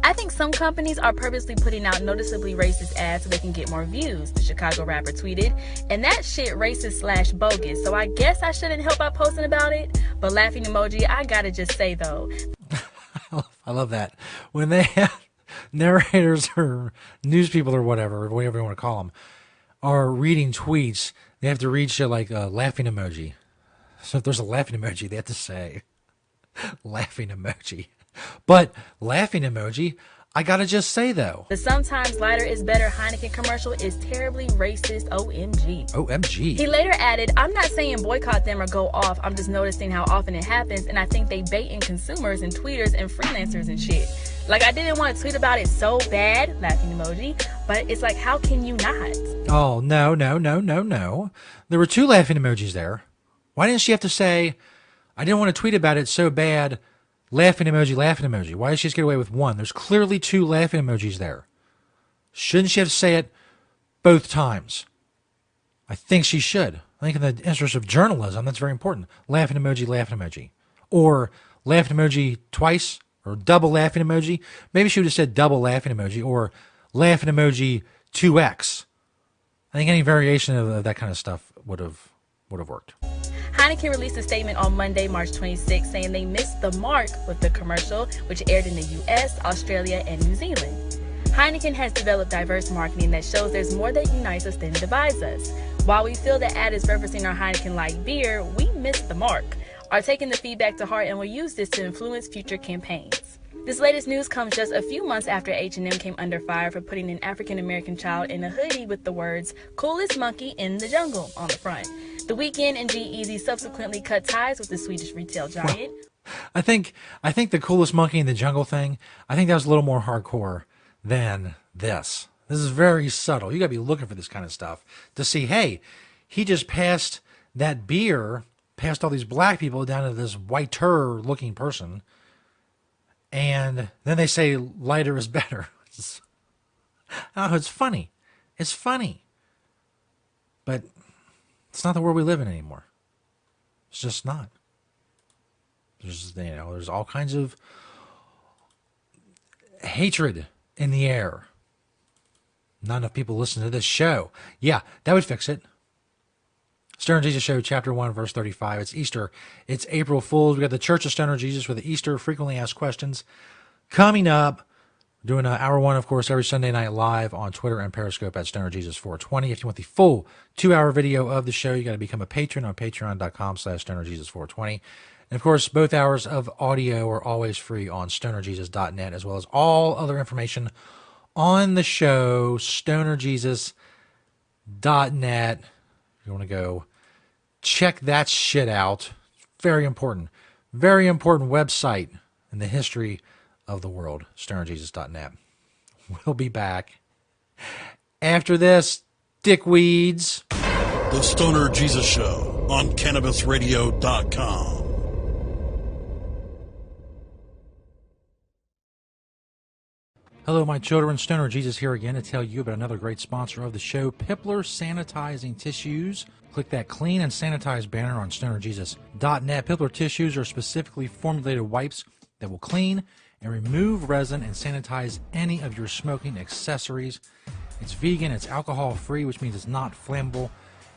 I think some companies are purposely putting out noticeably racist ads so they can get more views, the Chicago rapper tweeted. And that shit racist / bogus, so I guess I shouldn't help by posting about it. But laughing emoji, I gotta just say though. I love that. When they have narrators or news people or whatever you want to call them, are reading tweets, they have to read shit like laughing emoji. So if there's a laughing emoji, they have to say laughing emoji. But laughing emoji, I gotta just say though, The sometimes lighter is better Heineken commercial is terribly racist, OMG. OMG. He later added, I'm not saying boycott them or go off, I'm just noticing how often it happens, and I think they bait in consumers and tweeters and freelancers and shit. Like, I didn't want to tweet about it so bad, laughing emoji, but it's like, how can you not? Oh, no. There were 2 laughing emojis there. Why didn't she have to say, I didn't want to tweet about it so bad, laughing emoji? Why did she just get away with 1? There's clearly 2 laughing emojis there. Shouldn't she have to say it both times? I think she should. I think in the interest of journalism, that's very important. Laughing emoji. Or laughing emoji twice, or double laughing emoji. Maybe she would have said double laughing emoji, or laughing emoji 2x. I think any variation of that kind of stuff would have worked. Heineken released a statement on Monday, March 26, saying they missed the mark with the commercial, which aired in the US, Australia, and New Zealand. Heineken has developed diverse marketing that shows there's more that unites us than divides us. While we feel the ad is referencing our Heineken-like beer, we missed the mark, are taking the feedback to heart, and will use this to influence future campaigns. This latest news comes just a few months after H&M came under fire for putting an African-American child in a hoodie with the words, "Coolest monkey in the jungle" on the front. The Weeknd and G-Eazy subsequently cut ties with the Swedish retail giant. I think the coolest monkey in the jungle thing, I think that was a little more hardcore than this. This is very subtle. You got to be looking for this kind of stuff to see, hey, he just passed that beer past all these black people down to this whiter-looking person, and then they say lighter is better. Oh, it's funny. It's funny. But it's not the world we live in anymore. It's just not. There's all kinds of hatred in the air. Not enough people listen to this show. Yeah, that would fix it. Stoner Jesus Show, Chapter 1, Verse 35. It's Easter. It's April Fool's. We got the Church of Stoner Jesus with the Easter Frequently Asked Questions coming up. Doing Hour 1, of course, every Sunday night live on Twitter and Periscope at Stoner Jesus 420. If you want the full 2-hour video of the show, you got to become a patron on patreon.com/Stoner Jesus 420. And, of course, both hours of audio are always free on stonerjesus.net, as well as all other information on the show, stonerjesus.net. If you want to go check that shit out. Very important website in the history of the world, stonerjesus.net. We'll be back after this, dickweeds. The Stoner Jesus Show on CannabisRadio.com. Hello, my children. Stoner Jesus here again to tell you about another great sponsor of the show, Pipler Sanitizing Tissues. Click that clean and sanitize banner on stonerjesus.net. Pipler tissues are specifically formulated wipes that will clean and remove resin and sanitize any of your smoking accessories. It's vegan, it's alcohol-free, which means it's not flammable,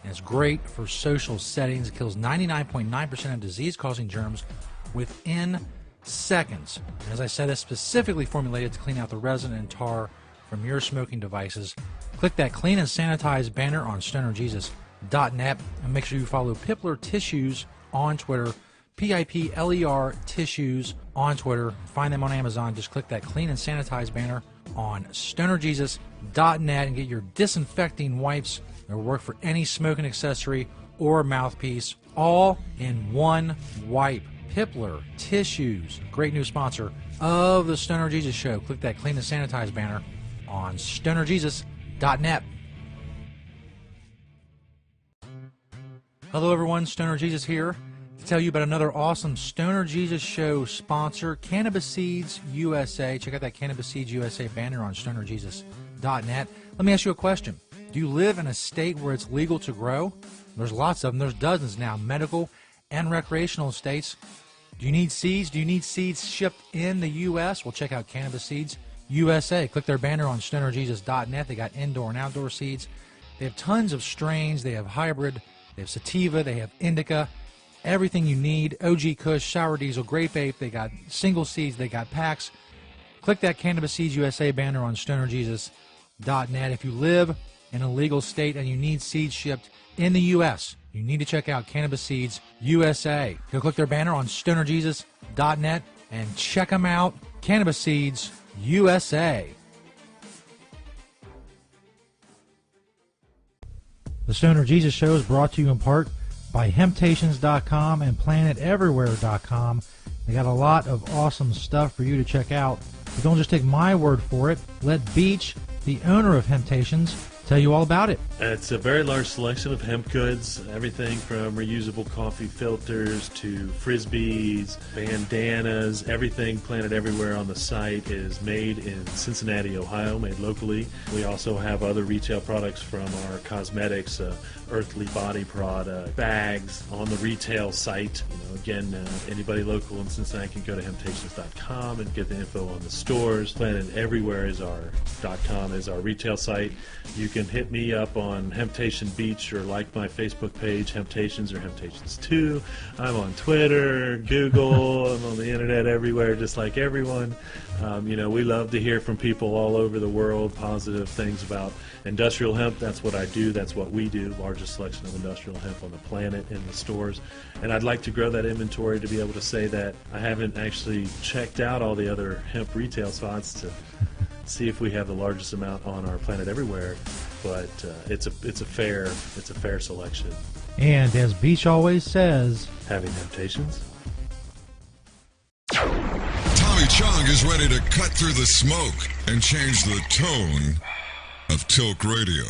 and it's great for social settings. It kills 99.9% of disease-causing germs within seconds. And as I said, it's specifically formulated to clean out the resin and tar from your smoking devices. Click that clean and sanitize banner on stonerjesus.net and make sure you follow Pipler Tissues on Twitter, Pipler Tissues on Twitter. Find them on Amazon. Just click that clean and sanitize banner on stonerjesus.net and get your disinfecting wipes that will work for any smoking accessory or mouthpiece, all in one wipe. Pipler Tissues, great new sponsor of the Stoner Jesus Show. Click that Clean and Sanitize banner on stonerjesus.net. Hello everyone, Stoner Jesus here to tell you about another awesome Stoner Jesus Show sponsor, Cannabis Seeds USA. Check out that Cannabis Seeds USA banner on stonerjesus.net. Let me ask you a question. Do you live in a state where it's legal to grow? There's lots of them. There's dozens now, medical and recreational states. Do you need seeds? Do you need seeds shipped in the U.S.? Well, check out Cannabis Seeds USA. Click their banner on stonerjesus.net. They got indoor and outdoor seeds. They have tons of strains. They have hybrid. They have sativa. They have indica. Everything you need. OG Kush, Sour Diesel, Grape Ape. They got single seeds. They got packs. Click that Cannabis Seeds USA banner on stonerjesus.net. If you live in a legal state and you need seeds shipped in the U.S., you need to check out Cannabis Seeds USA. Go click their banner on stonerjesus.net and check them out. Cannabis Seeds USA. The Stoner Jesus Show is brought to you in part by Hemptations.com and PlanetEverywhere.com. They got a lot of awesome stuff for you to check out. But don't just take my word for it. Let Beach, the owner of Hemptations, tell you all about it. It's a very large selection of hemp goods, everything from reusable coffee filters to frisbees, bandanas, everything Planet Everywhere on the site is made in Cincinnati, Ohio, made locally. We also have other retail products from our cosmetics, Earthly Body product, bags on the retail site. Again, anybody local in Cincinnati can go to Hemptations.com and get the info on the stores. Planet Everywhere is .com is our retail site. You can hit me up on Hemptation Beach or like my Facebook page, Hemptations or Hemptations 2. I'm on Twitter, Google, I'm on the internet everywhere, just like everyone. We love to hear from people all over the world, positive things about industrial hemp. That's what I do. That's what we do. Largest selection of industrial hemp on the planet in the stores. And I'd like to grow that inventory to be able to say that I haven't actually checked out all the other hemp retail spots to see if we have the largest amount on our Planet Everywhere. But it's a fair selection. And as Beach always says, having Hemptations. Tommy Chong is ready to cut through the smoke and change the tone of Tilk Radio.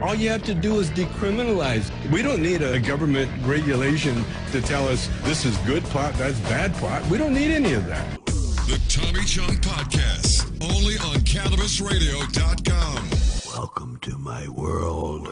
All you have to do is decriminalize. We don't need a government regulation to tell us this is good pot, that's bad pot. We don't need any of that. The Tommy Chong Podcast, only on CannabisRadio.com. Welcome to my world.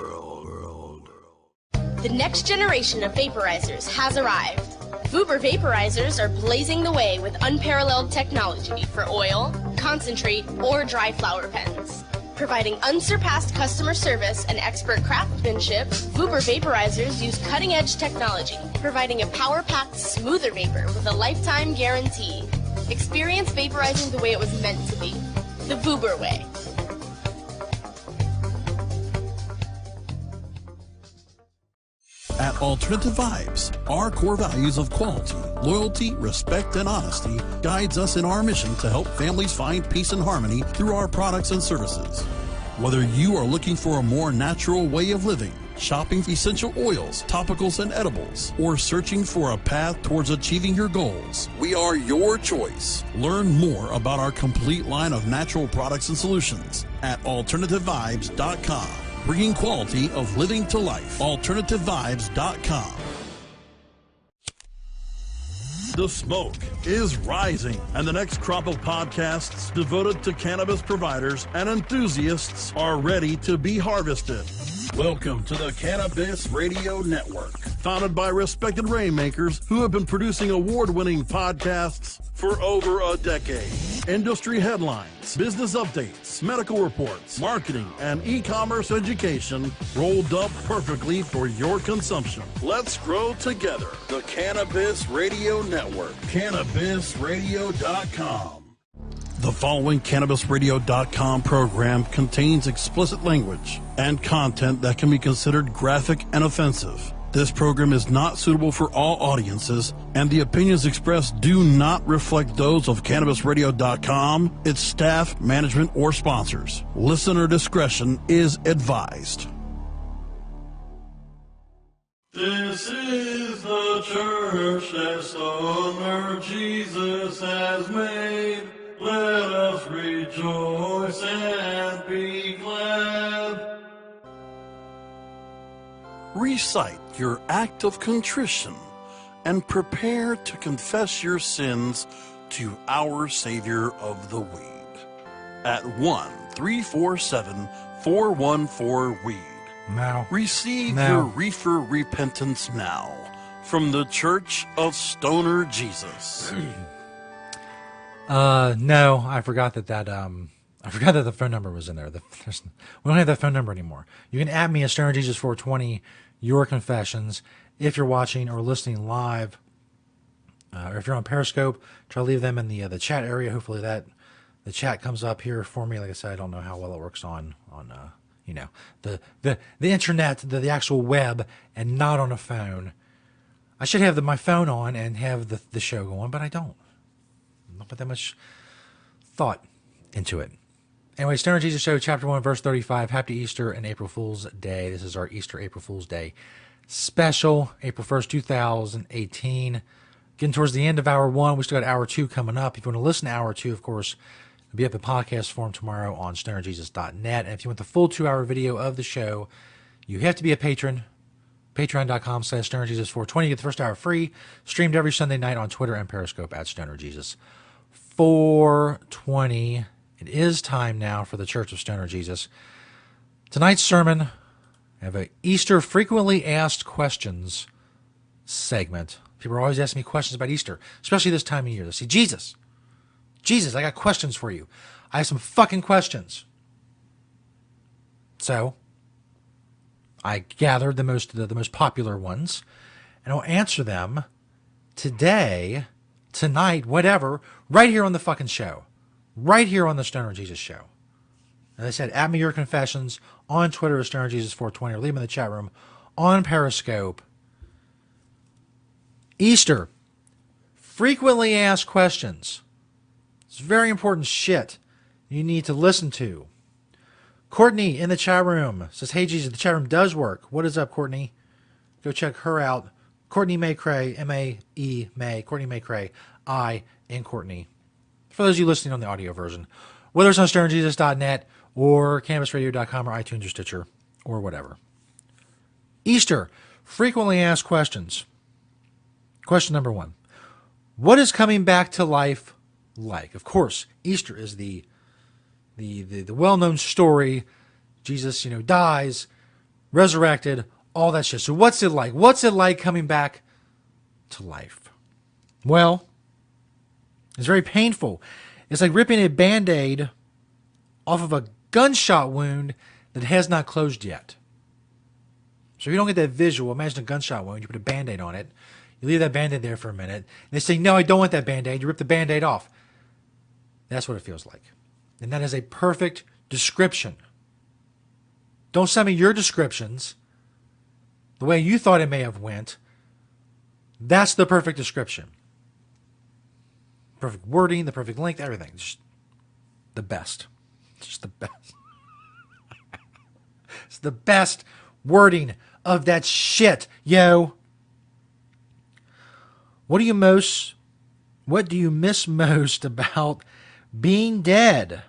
The next generation of vaporizers has arrived. Vuber vaporizers are blazing the way with unparalleled technology for oil, concentrate, or dry flower pens. Providing unsurpassed customer service and expert craftsmanship, Vuber vaporizers use cutting-edge technology, providing a power-packed, smoother vapor with a lifetime guarantee. Experience vaporizing the way it was meant to be. The Vuber way. At Alternative Vibes, our core values of quality, loyalty, respect, and honesty guides us in our mission to help families find peace and harmony through our products and services. Whether you are looking for a more natural way of living, shopping for essential oils, topicals, and edibles, or searching for a path towards achieving your goals, we are your choice. Learn more about our complete line of natural products and solutions at AlternativeVibes.com. Bringing quality of living to life. AlternativeVibes.com. The smoke is rising, and the next crop of podcasts devoted to cannabis providers and enthusiasts are ready to be harvested. Welcome to the Cannabis Radio Network, founded by respected rainmakers who have been producing award-winning podcasts for over a decade. Industry headlines, business updates, medical reports, marketing, and e-commerce education rolled up perfectly for your consumption. Let's grow together. The Cannabis Radio Network. CannabisRadio.com. The following CannabisRadio.com program contains explicit language and content that can be considered graphic and offensive. This program is not suitable for all audiences, and the opinions expressed do not reflect those of CannabisRadio.com, its staff, management, or sponsors. Listener discretion is advised. This is the church that Stoner Jesus has made. Let us rejoice and be glad. Recite your act of contrition and prepare to confess your sins to our Savior of the Weed at 1-347-414-WEED. Now. Receive Now. your reefer repentance now from the Church of Stoner Jesus. No, I forgot that I forgot that the phone number was in there. We don't have that phone number anymore. You can add me at Stoner Jesus 420, your confessions, if you're watching or listening live, or if you're on Periscope, try to leave them in the chat area. Hopefully the chat comes up here for me. Like I said, I don't know how well it works on the internet, the actual web, and not on a phone. I should have my phone on and have the show going, but I don't. Not put that much thought into it. Anyway, Stoner Jesus Show, Chapter 1, Verse 35. Happy Easter and April Fool's Day. This is our Easter April Fool's Day special, April 1st, 2018. Getting towards the end of Hour 1. We still got Hour 2 coming up. If you want to listen to Hour 2, of course, it'll be up in podcast form tomorrow on stonerjesus.net. And if you want the full 2-hour video of the show, you have to be a patron. Patreon.com/StonerJesus420. Get the first hour free. Streamed every Sunday night on Twitter and Periscope at StonerJesus420. It is time now for the Church of Stoner Jesus. Tonight's sermon, I have an Easter frequently asked questions segment. People are always asking me questions about Easter, especially this time of year. They say, Jesus, I got questions for you. I have some fucking questions. So I gathered the most popular ones, and I'll answer them today, tonight, whatever, right here on the fucking show. Right here on the Stoner Jesus Show. And they said, add me your confessions on Twitter at Stoner Jesus 420, or leave them in the chat room on Periscope. Easter. Frequently asked questions. It's very important shit you need to listen to. Courtney in the chat room says, hey Jesus, the chat room does work. What is up, Courtney? Go check her out. Courtney Maycray, M-A-E, May. Courtney Maycray, I in Courtney. For those of you listening on the audio version, whether it's on stonerjesus.net or cannabisradio.com or iTunes or Stitcher or whatever. Easter, frequently asked questions. Question number 1. What is coming back to life like? Of course, Easter is the well-known story. Jesus, dies, resurrected, all that shit. So what's it like? What's it like coming back to life? Well, it's very painful. It's like ripping a Band-Aid off of a gunshot wound that has not closed yet. So if you don't get that visual, imagine a gunshot wound. You put a Band-Aid on it. You leave that Band-Aid there for a minute. And they say, no, I don't want that Band-Aid. You rip the Band-Aid off. That's what it feels like. And that is a perfect description. Don't send me your descriptions the way you thought it may have went. That's the perfect description. Perfect wording, the perfect length, everything. Just the best. Just the best. It's the best wording of that shit, yo. What do you miss most about being dead? Of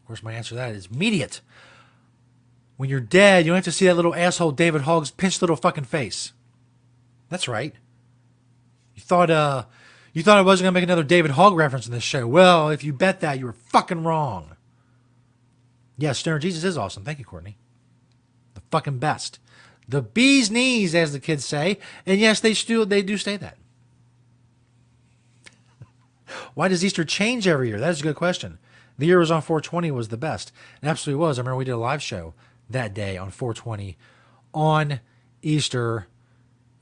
course, my answer to that is immediate. When you're dead, you don't have to see that little asshole David Hogg's pinched little fucking face. That's right. You thought I wasn't going to make another David Hogg reference in this show. Well, if you bet that, you were fucking wrong. Yes, Stoner Jesus is awesome. Thank you, Courtney. The fucking best. The bee's knees, as the kids say. And yes, they do say that. Why does Easter change every year? That is a good question. The year was on 420 was the best. It absolutely was. I remember we did a live show that day on 420 on Easter.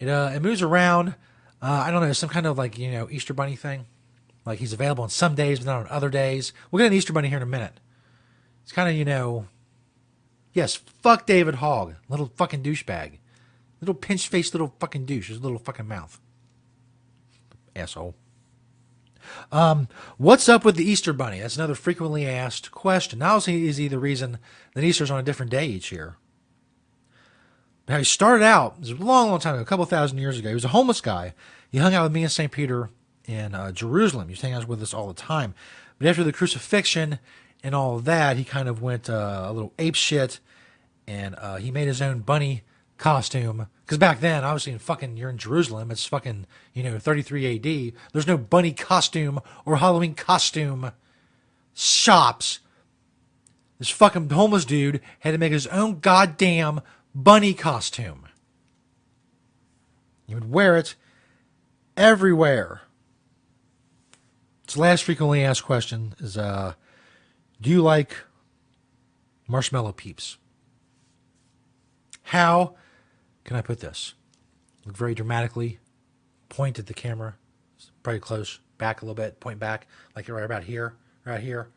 It moves around. I don't know, some kind of Easter Bunny thing. Like he's available on some days, but not on other days. We'll get an Easter Bunny here in a minute. It's kind of, yes, fuck David Hogg. Little fucking douchebag. Little pinch-faced little fucking douche. His little fucking mouth. Asshole. What's up with the Easter Bunny? That's another frequently asked question. Not only is he the reason that Easter's on a different day each year. Now, he started out, it was a long, long time ago, a couple thousand years ago. He was a homeless guy. He hung out with me and St. Peter in Jerusalem. He used to hang out with us all the time. But after the crucifixion and all of that, he kind of went a little ape shit, and he made his own bunny costume. Because back then, obviously, you're in Jerusalem. It's fucking, 33 AD. There's no bunny costume or Halloween costume shops. This fucking homeless dude had to make his own goddamn bunny costume. He would wear it everywhere. So last frequently asked question is, do you like marshmallow peeps? How can I put this? Look very dramatically. Point at the camera. Probably close. Back a little bit. Point back. Like you're right about here. Right here.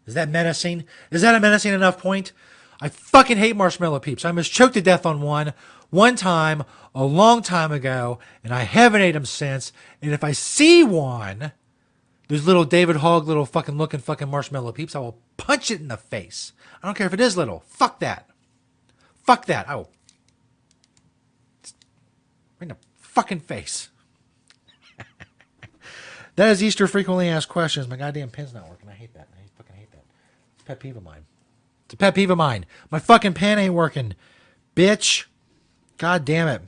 Is that menacing? Is that a menacing enough point? I fucking hate marshmallow peeps. I almost choked to death on one time, a long time ago, and I haven't ate them since. And if I see one, those little David Hogg, little fucking looking fucking marshmallow peeps, I will punch it in the face. I don't care if it is little. Fuck that. Fuck that. I will. In the fucking face. That is Easter frequently asked questions. My goddamn pen's not working. I hate that. I fucking hate that. It's a pet peeve of mine. It's a pet peeve of mine. My fucking pen ain't working. Bitch. God damn it.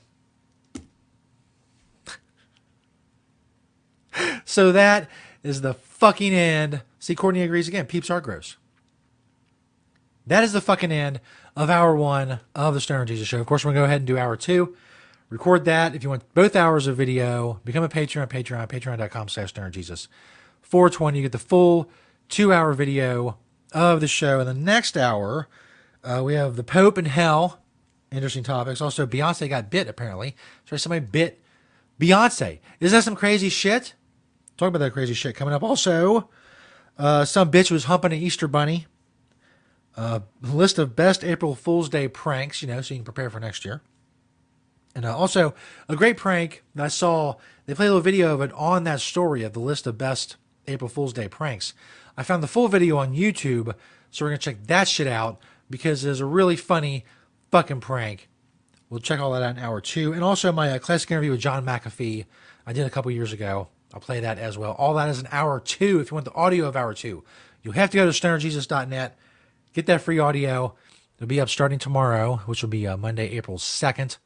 So that is the fucking end. See, Courtney agrees again. Peeps are gross. That is the fucking end of hour 1 of the Stoner Jesus Show. Of course, we're going to go ahead and do hour 2. Record that. If you want both hours of video, become a Patreon, patreon.com/stonerjesus. 420, you get the full 2-hour video of the show. In the next hour, we have the Pope and Hell. Interesting topics. Also, Beyonce got bit, apparently. Sorry, somebody bit Beyonce. Is that some crazy shit? Talk about that crazy shit coming up. Also, some bitch was humping an Easter bunny. List of best April Fool's Day pranks, so you can prepare for next year. And also, a great prank that I saw, they played a little video of it on that story of the list of best April Fool's Day pranks. I found the full video on YouTube, so we're going to check that shit out because there's a really funny fucking prank. We'll check all that out in hour 2. And also my classic interview with John McAfee I did a couple years ago. I'll play that as well. All that is in hour 2. If you want the audio of hour 2, you'll have to go to stonerjesus.net. Get that free audio. It'll be up starting tomorrow, which will be Monday, April 2nd.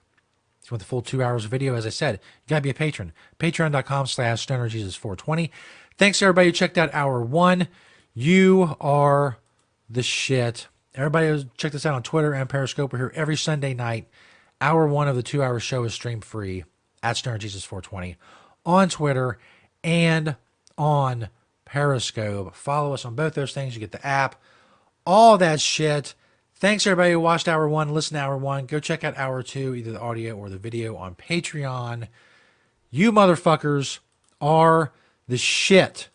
If you want the full 2 hours of video, as I said, you got to be a patron. Patreon.com/stonerjesus420. Thanks, everybody who checked out hour 1. You are the shit. Everybody who checked us out on Twitter and Periscope. We're here every Sunday night. Hour 1 of the 2-hour show is stream free at stonerjesus420 on Twitter and on Periscope. Follow us on both those things. You get the app. All that shit. Thanks, everybody who watched hour 1, listened to hour 1. Go check out hour 2, either the audio or the video on Patreon. You motherfuckers are the shit.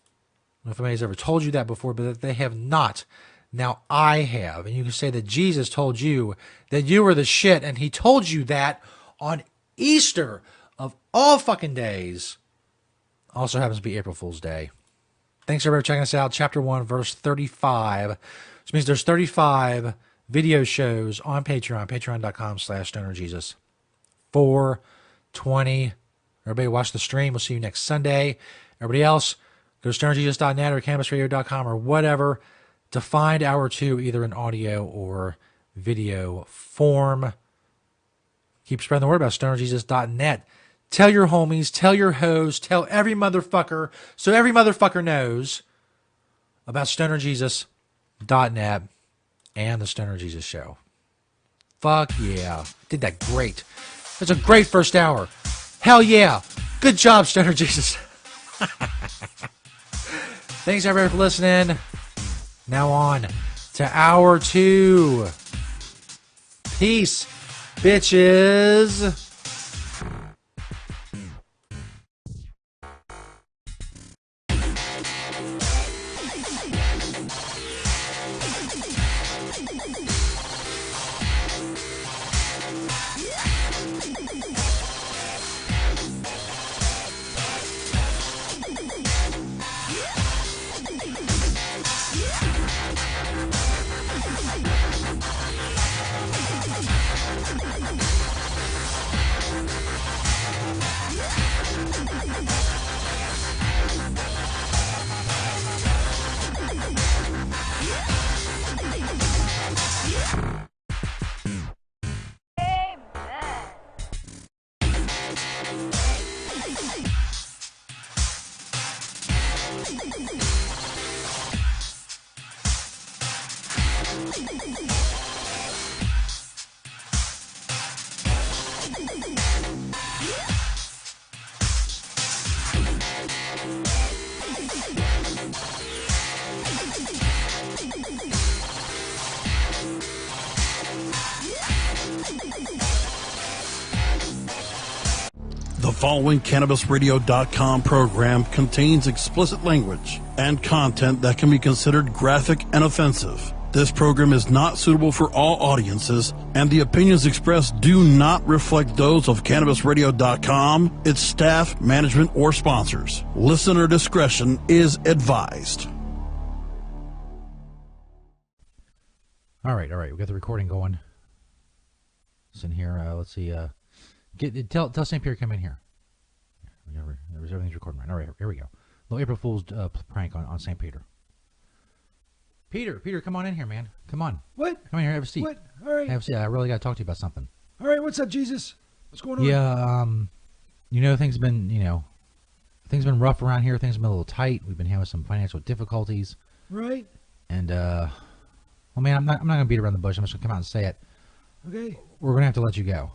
I don't know if anybody's ever told you that before, but they have not. Now I have. And you can say that Jesus told you that you were the shit, and he told you that on Easter of all fucking days. Also happens to be April Fool's Day. Thanks, everybody, for checking us out. Chapter 1, verse 35. Which means there's 35 video shows on Patreon, patreon.com/stonerjesus. 420. Everybody watch the stream. We'll see you next Sunday. Everybody else, go to stonerjesus.net or cannabisradio.com or whatever to find hour 2, either in audio or video form. Keep spreading the word about stonerjesus.net. Tell your homies, tell your hoes, tell every motherfucker, so every motherfucker knows about stonerjesus.net and the Stoner Jesus Show. Fuck yeah. Did that great. That's a great first hour. Hell yeah. Good job, Stoner Jesus. Thanks, everybody, for listening. Now on to hour 2. Peace, bitches. The following CannabisRadio.com program contains explicit language and content that can be considered graphic and offensive. This program is not suitable for all audiences, and the opinions expressed do not reflect those of CannabisRadio.com, its staff, management, or sponsors. Listener discretion is advised. All right. We got the recording going. It's in here. Let's see. Tell St. Pierre to come in here. Everything's recording right. All right, here we go. Little April Fool's prank on St. Peter. Peter, come on in here, man. Come on. What? Come in here. Have a seat. What? All right. Have a seat. I really got to talk to you about something. All right. What's up, Jesus? What's going on? Yeah. Things have been rough around here. Things have been a little tight. We've been having some financial difficulties. Right. And well, man, I'm not gonna beat around the bush. I'm just gonna come out and say it. Okay. We're gonna have to let you go.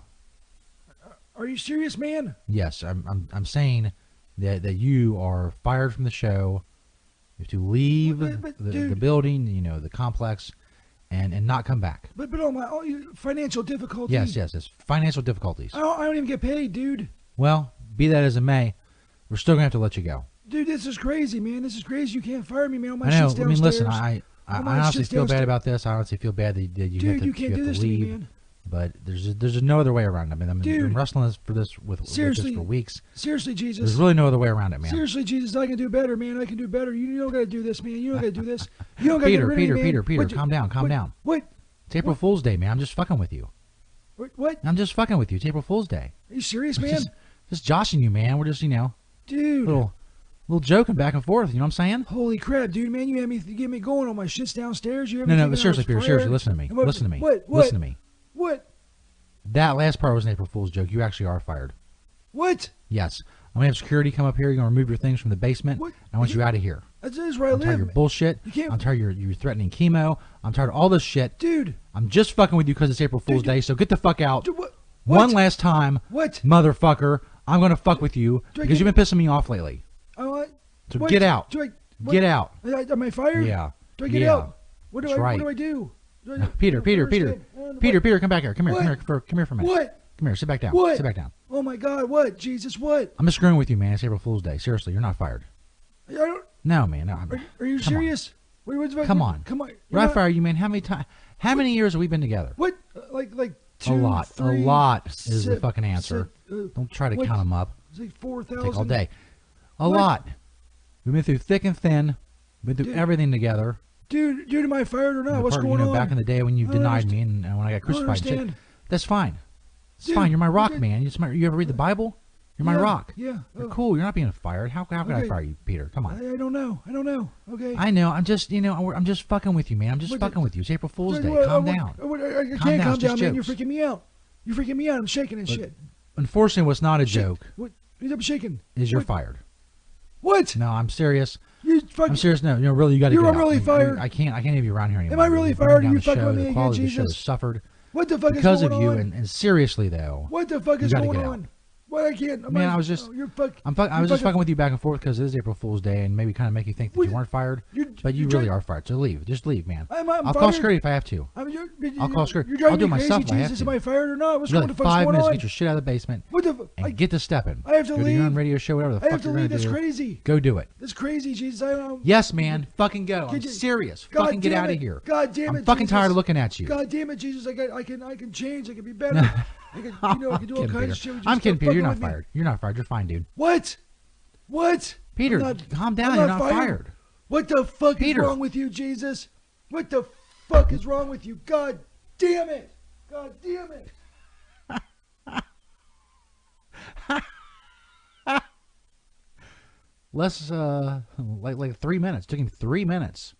Are you serious, man? Yes, I'm saying that you are fired from the show. You have to leave the building, the complex, and not come back. But all your financial difficulties. Yes. Financial difficulties. I don't even get paid, dude. Well, be that as it may, we're still gonna have to let you go. Dude, this is crazy, man. This is crazy. You can't fire me, man. All my I know. shit's downstairs. I mean, listen, I honestly feel bad about this. I honestly feel bad that you have to, you can't do this leave. to me, man. But there's no other way around it. I mean, I've been wrestling with this for weeks. Seriously, Jesus. There's really no other way around it, man. Seriously, Jesus, I can do better, man. I can do better. You don't got to do this, man. You don't got to do this. You don't got to get rid of me, man. Peter, calm down. What? It's April Fool's Day, man. I'm just fucking with you. What? I'm just fucking with you. It's April Fool's Day. Are you serious, man? Just joshing you, man. We're just, dude, little joking back and forth. You know what I'm saying? Holy crap, dude, man. You get me going on my shit's downstairs. No, but seriously, Peter. Seriously, listen to me. Listen to me. What? Listen to me. What? That last part was an April Fool's joke. You actually are fired. What? Yes. I'm going to have security come up here. You're going to remove your things from the basement. What? I want you out of here. This is where I live. I'm tired of your bullshit. I'm tired of your threatening chemo. I'm tired of all this shit. Dude. I'm just fucking with you because it's April Fool's Day, so get the fuck out. Dude, what? One last time. What? Motherfucker. I'm going to fuck with you because you've been pissing me off lately. So get out. Get out. Am I fired? Yeah. Do I get out? What do I do? Peter, come back here. Come here for a minute. What? Come here, sit back down. What? Sit back down. Oh my God, what? Jesus, what? I'm just screwing with you, man. It's April Fool's Day. Seriously, you're not fired. No, man. No. Are you serious? Come on. Would I fire you, man? How many years have we been together? What? Like 2, a lot. 3, a lot is 6, the fucking answer. Don't try to count them up. It's like 4,000. Take all day. A lot. We've been through thick and thin. Been through everything together. Dude, am I fired or not? What's going on? Back in the day when you denied me and when I got crucified, and shit, that's fine. It's fine. You're my rock, man. You ever read the Bible? You're my rock. Yeah. You're cool. You're not being fired. How can I fire you, Peter? Come on. I don't know. Okay. I know. I'm just, I'm just fucking with you, man. I'm just fucking with you. It's April Fool's Day. Calm down. I can't calm down, man. You're freaking me out. I'm shaking and shit. Unfortunately, what's not a joke. What? I'm shaking. You're fired. What? No, I'm serious. I'm serious. No, really, you got to get out. You're really fired. I can't have you around here anymore. Am I really fired? Are you fucking with me again, quality Jesus? of the show has suffered. What the fuck because is going on? Because of you, and seriously though. What the fuck is going on? What? I can't. Man, I was just. I was just fucking with you back and forth because it is April Fool's Day, and maybe kind of make you think that you weren't fired, but you really are fired. So leave. Just leave, man. I'll call security if I have to. I'll call security. I'll do it myself if I have to. Am I fired or not? What's going on? Like 5 minutes to get your shit out of the basement. What the? And get to stepping. I have to leave. Go to your own radio show, whatever the fuck you're gonna do. That's crazy. Go do it. That's crazy, Jesus. Yes, man. Fucking go. I'm serious. Fucking get out of here. God damn it. I'm fucking tired of looking at you. God damn it, Jesus. I can change. I can be better. I can do all kinds of shit. I'm kidding, Peter. You're not fired. You're not fired. You're fine, dude. What? Peter, calm down. You're not fired. What the fuck is wrong with you, Jesus? What the fuck is wrong with you? God damn it. God damn it. Less, like 3 minutes. It took him 3 minutes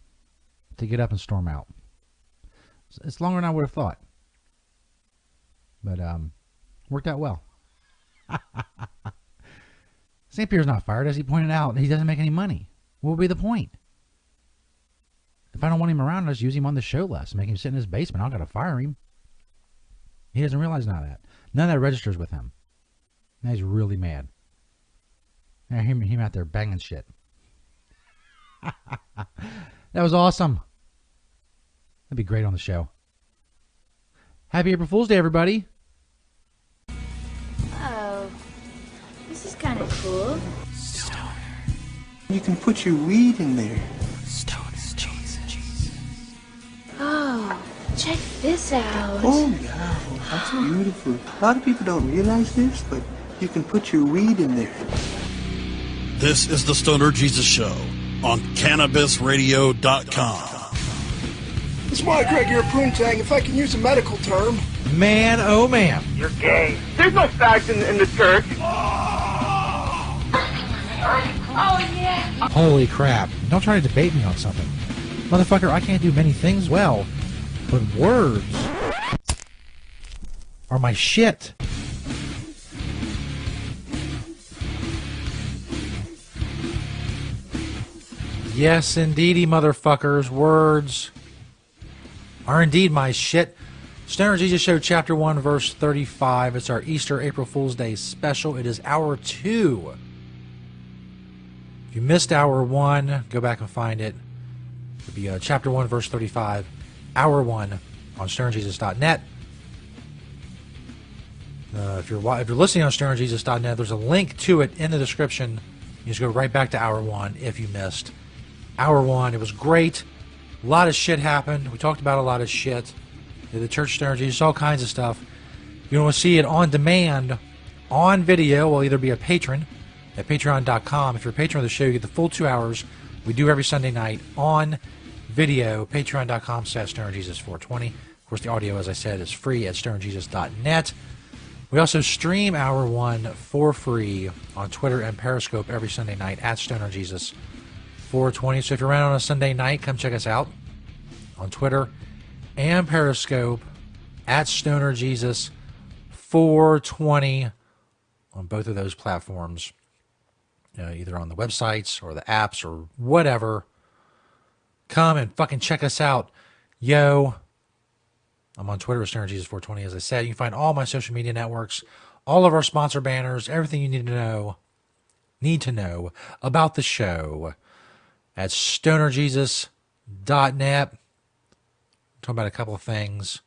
to get up and storm out. It's longer than I would have thought. But, worked out well. St. Pierre's not fired. As he pointed out, he doesn't make any money. What would be the point? If I don't want him around, I'll just use him on the show less. Make him sit in his basement. I don't got to fire him. He doesn't realize none of that. None of that registers with him. Now he's really mad. Now him out there banging shit. That was awesome. That'd be great on the show. Happy April Fool's Day, everybody. Oh, this is kind of cool. You can put your weed in there. Oh, check this out. Oh, yeah. That's beautiful. A lot of people don't realize this, but you can put your weed in there. This is the Stoner Jesus Show on CannabisRadio.com. It's my Gregor Poontang, if I can use a medical term. Man, oh man. You're gay. There's no fags in the church. Oh, yeah. Holy crap. Don't try to debate me on something. Motherfucker, I can't do many things well, but words are my shit. Yes, indeedy, motherfuckers. Words are indeed my shit. Stoner Jesus Show, Chapter 1, Verse 35. It's our Easter April Fool's Day special. It is Hour 2. If you missed Hour 1, go back and find it. It'll be Chapter 1, Verse 35, Hour 1 on StonerJesus.net. If you're listening on StonerJesus.net, there's a link to it in the description. You just go right back to Hour 1 if you missed Hour 1. It was great. A lot of shit happened. We talked about a lot of shit. The Church Stoner Jesus, all kinds of stuff. If you want to see it on demand, on video, we'll either be a patron at patreon.com. If you're a patron of the show, you get the full 2 hours. We do every Sunday night on video, patreon.com/StonerJesus420. Of course, the audio, as I said, is free at stonerjesus.net. We also stream Hour 1 for free on Twitter and Periscope every Sunday night at StonerJesus420. So if you're around on a Sunday night, come check us out on Twitter and Periscope at StonerJesus420 on both of those platforms. Either on the websites or the apps or whatever. Come and fucking check us out. Yo. I'm on Twitter at StonerJesus420, as I said. You can find all my social media networks, all of our sponsor banners, everything you need to know about the show at StonerJesus.net. Talking about a couple of things.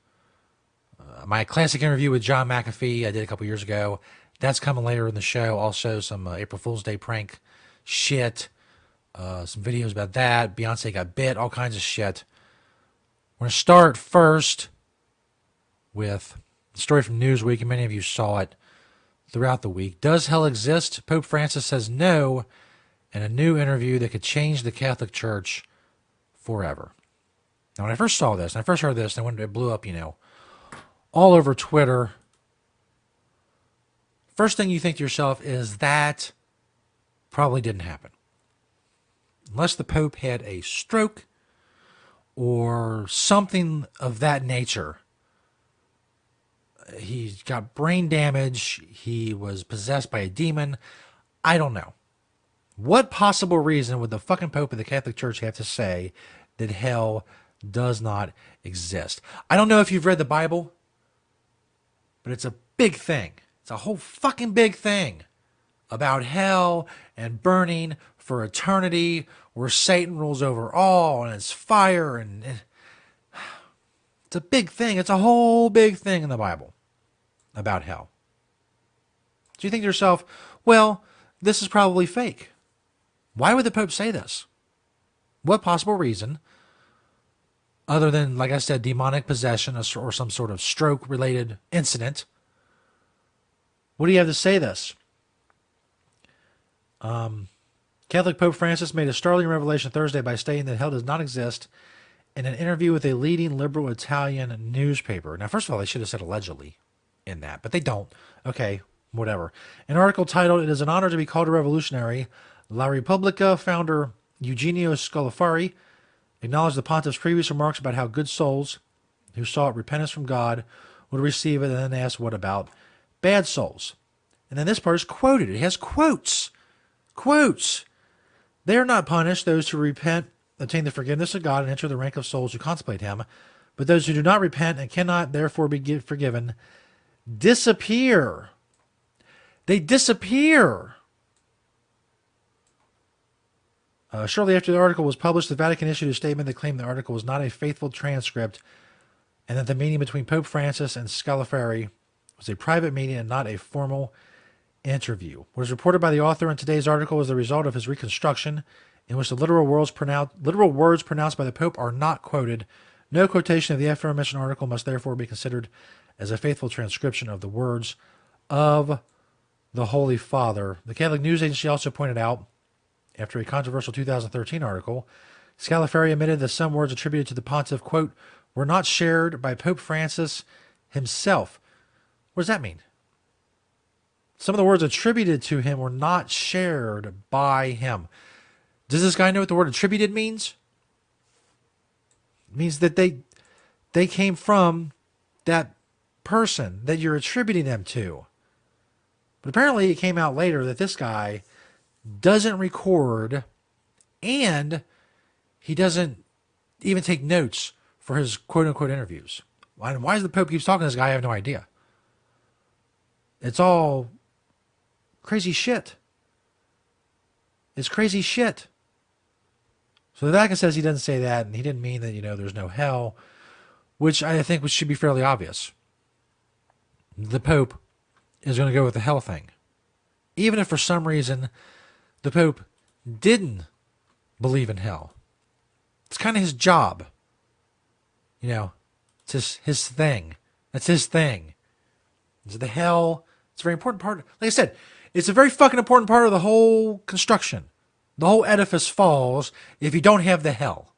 My classic interview with John McAfee I did a couple years ago. That's coming later in the show. Also, some April Fool's Day prank shit. Some videos about that. Beyonce got bit. All kinds of shit. We're going to start first with the story from Newsweek, and many of you saw it throughout the week. Does hell exist? Pope Francis says no in a new interview that could change the Catholic Church forever. Now, when I first saw this, and I first heard this, and when it blew up, all over Twitter, first thing you think to yourself is that probably didn't happen. Unless the Pope had a stroke or something of that nature. He got brain damage. He was possessed by a demon. I don't know. What possible reason would the fucking Pope of the Catholic Church have to say that hell does not exist? I don't know if you've read the Bible, but it's a big thing. It's a whole fucking big thing about hell and burning for eternity, where Satan rules over all and it's fire, and it's a big thing. It's a whole big thing in the Bible about hell. So you think to yourself, well, this is probably fake. Why would the Pope say this? What possible reason, other than, like I said, demonic possession or some sort of stroke-related incident, would he have to say this? Catholic Pope Francis made a startling revelation Thursday by stating that hell does not exist in an interview with a leading liberal Italian newspaper. Now, first of all, they should have said allegedly in that, but they don't. Okay, whatever. An article titled, "It is an honor to be called a revolutionary," La Repubblica founder Eugenio Scalafari acknowledged the pontiff's previous remarks about how good souls who sought repentance from God would receive it, and then asked, what about bad souls? And then this part is quoted. It has quotes. Quotes. They are not punished, those who repent obtain the forgiveness of God and enter the rank of souls who contemplate him. But those who do not repent and cannot therefore be forgiven disappear. They disappear. Shortly after the article was published, the Vatican issued a statement that claimed the article was not a faithful transcript and that the meeting between Pope Francis and Scalafari was a private meeting and not a formal interview. What is reported by the author in today's article is the result of his reconstruction, in which the literal words pronounced by the Pope are not quoted. No quotation of the aforementioned article must therefore be considered as a faithful transcription of the words of the Holy Father. The Catholic News Agency also pointed out, after a controversial 2013 article, Scalafari admitted that some words attributed to the pontiff, quote, were not shared by Pope Francis himself. What does that mean? Some of the words attributed to him were not shared by him. Does this guy know what the word attributed means? It means that they came from that person that you're attributing them to. But apparently it came out later that this guy doesn't record and he doesn't even take notes for his quote-unquote interviews. Why does the Pope keep talking to this guy? I have no idea. It's all crazy shit. It's crazy shit. So the Vatican says he doesn't say that, and he didn't mean that, there's no hell, which I think should be fairly obvious. The Pope is going to go with the hell thing. Even if for some reason the Pope didn't believe in hell. It's kind of his job. It's his thing. That's his thing. It's the hell. It's a very important part. Like I said, it's a very fucking important part of the whole construction. The whole edifice falls if you don't have the hell.